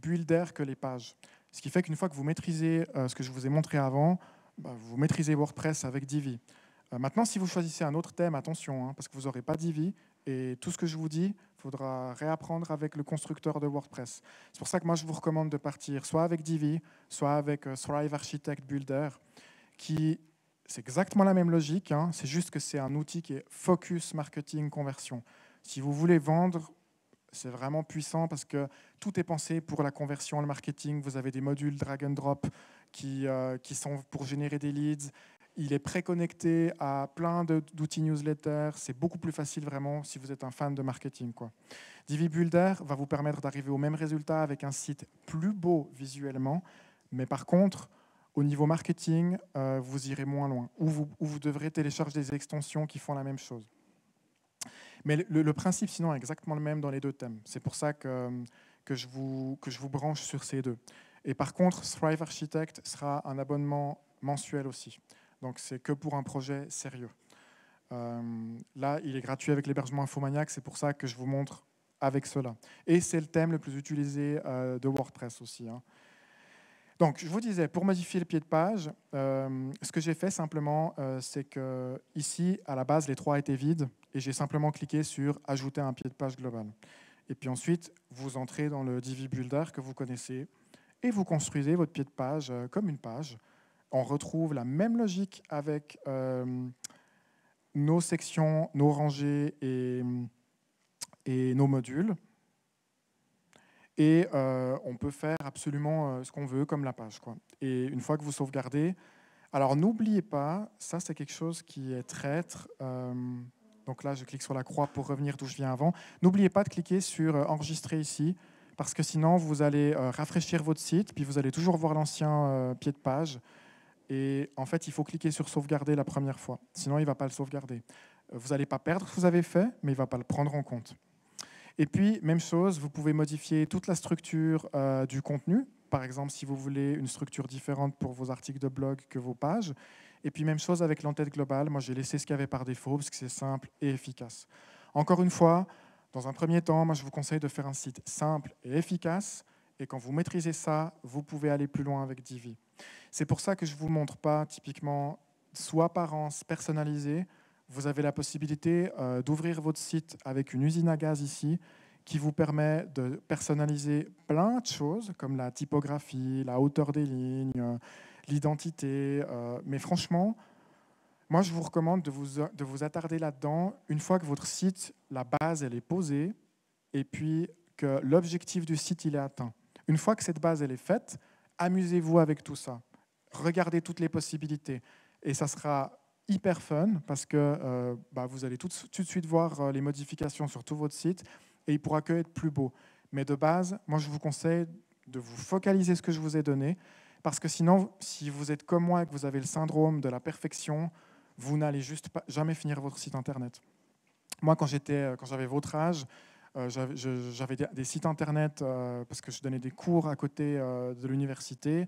builder que les pages. Ce qui fait qu'une fois que vous maîtrisez ce que je vous ai montré avant, vous maîtrisez WordPress avec Divi. Maintenant, si vous choisissez un autre thème, attention, hein, parce que vous n'aurez pas Divi, et tout ce que je vous dis, il faudra réapprendre avec le constructeur de WordPress. C'est pour ça que moi, je vous recommande de partir soit avec Divi, soit avec Thrive Architect Builder, qui, c'est exactement la même logique, hein, c'est juste que c'est un outil qui est focus marketing conversion. Si vous voulez vendre, c'est vraiment puissant parce que tout est pensé pour la conversion, le marketing. Vous avez des modules drag and drop qui sont pour générer des leads. Il est préconnecté à plein d'outils newsletter. C'est beaucoup plus facile vraiment si vous êtes un fan de marketing, quoi. Divi Builder va vous permettre d'arriver au même résultat avec un site plus beau visuellement. Mais par contre, au niveau marketing, vous irez moins loin. Ou vous devrez télécharger des extensions qui font la même chose. Mais le principe, sinon, est exactement le même dans les deux thèmes. C'est pour ça que je vous branche sur ces deux. Et par contre, Thrive Architect sera un abonnement mensuel aussi. Donc, c'est que pour un projet sérieux. Là, il est gratuit avec l'hébergement Infomaniac. C'est pour ça que je vous montre avec cela. Et c'est le thème le plus utilisé de WordPress aussi, hein. Donc, je vous disais, pour modifier le pied de page, ce que j'ai fait simplement, c'est que ici, à la base, les trois étaient vides et j'ai simplement cliqué sur « Ajouter un pied de page global ». Et puis ensuite, vous entrez dans le Divi Builder que vous connaissez et vous construisez votre pied de page comme une page. On retrouve la même logique avec nos sections, nos rangées et nos modules. Et on peut faire absolument ce qu'on veut comme la page, quoi. Et une fois que vous sauvegardez, alors n'oubliez pas, ça c'est quelque chose qui est traître. Donc là, je clique sur la croix pour revenir d'où je viens avant. N'oubliez pas de cliquer sur enregistrer ici, parce que sinon vous allez rafraîchir votre site, puis vous allez toujours voir l'ancien pied de page. Et en fait, il faut cliquer sur sauvegarder la première fois, sinon il ne va pas le sauvegarder. Vous n'allez pas perdre ce que vous avez fait, mais il ne va pas le prendre en compte. Et puis, même chose, vous pouvez modifier toute la structure du contenu. Par exemple, si vous voulez une structure différente pour vos articles de blog que vos pages. Et puis, même chose avec l'entête globale. Moi, j'ai laissé ce qu'il y avait par défaut parce que c'est simple et efficace. Encore une fois, Dans un premier temps, moi, je vous conseille de faire un site simple et efficace. Et quand vous maîtrisez ça, vous pouvez aller plus loin avec Divi. C'est pour ça que je ne vous montre pas typiquement soit apparence personnalisée. Vous avez la possibilité d'ouvrir votre site avec une usine à gaz ici qui vous permet de personnaliser plein de choses comme la typographie, la hauteur des lignes, l'identité. Mais franchement, moi, je vous recommande de vous attarder là-dedans une fois que votre site, la base, elle est posée et puis que l'objectif du site, il est atteint. Une fois que cette base, elle est faite, amusez-vous avec tout ça. Regardez toutes les possibilités. Et ça sera hyper fun parce que vous allez tout de suite voir les modifications sur tout votre site et il ne pourra que être plus beau. Mais de base, moi, je vous conseille de vous focaliser sur ce que je vous ai donné parce que sinon, si vous êtes comme moi et que vous avez le syndrome de la perfection, vous n'allez juste jamais finir votre site Internet. Moi, quand j'avais votre âge, j'avais des sites Internet parce que je donnais des cours à côté de l'université.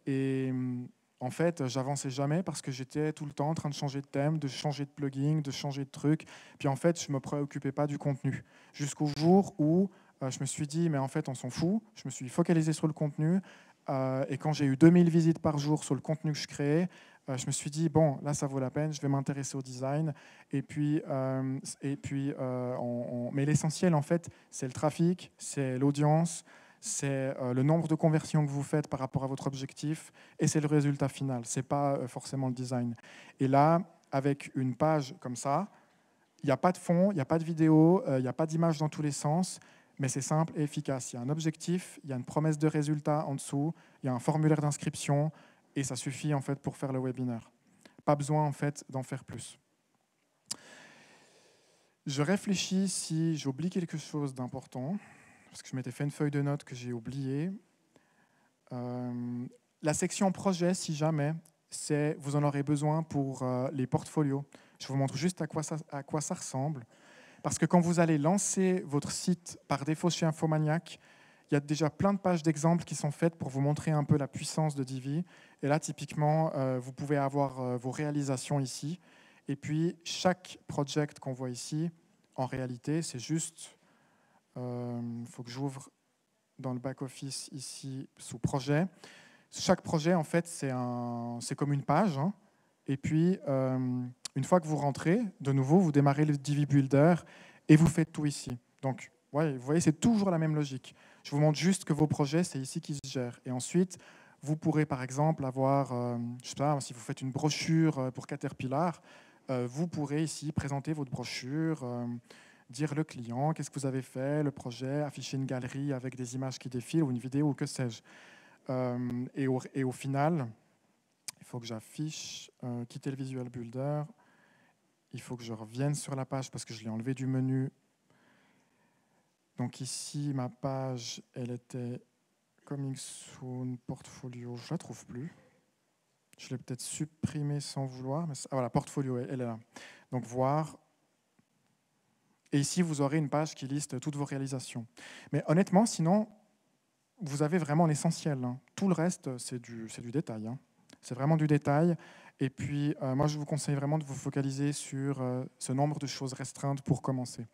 Et en fait, j'avançais jamais parce que j'étais tout le temps en train de changer de thème, de changer de plugin, de changer de truc. Puis en fait, je ne me préoccupais pas du contenu. Jusqu'au jour où je me suis dit, mais en fait, on s'en fout. Je me suis focalisé sur le contenu. Et quand j'ai eu 2000 visites par jour sur le contenu que je créais, je me suis dit, bon, là, ça vaut la peine, je vais m'intéresser au design. Mais l'essentiel, en fait, c'est le trafic, c'est l'audience, c'est le nombre de conversions que vous faites par rapport à votre objectif, et c'est le résultat final. Ce n'est pas forcément le design. Et là, avec une page comme ça, il n'y a pas de fond, il n'y a pas de vidéo, il n'y a pas d'image dans tous les sens, mais c'est simple et efficace. Il y a un objectif, il y a une promesse de résultat en dessous, il y a un formulaire d'inscription, et ça suffit en fait pour faire le webinaire. Pas besoin en fait d'en faire plus. Je réfléchis si j'oublie quelque chose d'important, parce que je m'étais fait une feuille de notes que j'ai oubliée. La section projet, si jamais, vous en aurez besoin pour les portfolios. Je vous montre juste à quoi ça ressemble. Parce que quand vous allez lancer votre site par défaut chez Infomaniac, il y a déjà plein de pages d'exemples qui sont faites pour vous montrer un peu la puissance de Divi. Et là, typiquement, vous pouvez avoir vos réalisations ici. Et puis, chaque project qu'on voit ici, en réalité, c'est juste... Il faut que j'ouvre dans le back-office ici, sous projet. Chaque projet, en fait, c'est comme une page. Hein. Et puis, une fois que vous rentrez, de nouveau, vous démarrez le Divi Builder et vous faites tout ici. Donc, ouais, vous voyez, c'est toujours la même logique. Je vous montre juste que vos projets, c'est ici qu'ils se gèrent. Et ensuite, vous pourrez, par exemple, avoir, je sais pas, si vous faites une brochure pour Caterpillar, vous pourrez ici présenter votre brochure, dire le client, qu'est-ce que vous avez fait, le projet, afficher une galerie avec des images qui défilent ou une vidéo ou que sais-je. Et au final, il faut que j'affiche, quitter le Visual Builder. Il faut que je revienne sur la page parce que je l'ai enlevé du menu. Donc ici, ma page, elle était Coming Soon, Portfolio, je ne la trouve plus. Je l'ai peut-être supprimée sans vouloir. Mais voilà, Portfolio, elle est là. Donc voir. Et ici, vous aurez une page qui liste toutes vos réalisations. Mais honnêtement, sinon, vous avez vraiment l'essentiel. Hein. Tout le reste, c'est du détail. Hein. C'est vraiment du détail. Et puis, moi, je vous conseille vraiment de vous focaliser sur ce nombre de choses restreintes pour commencer.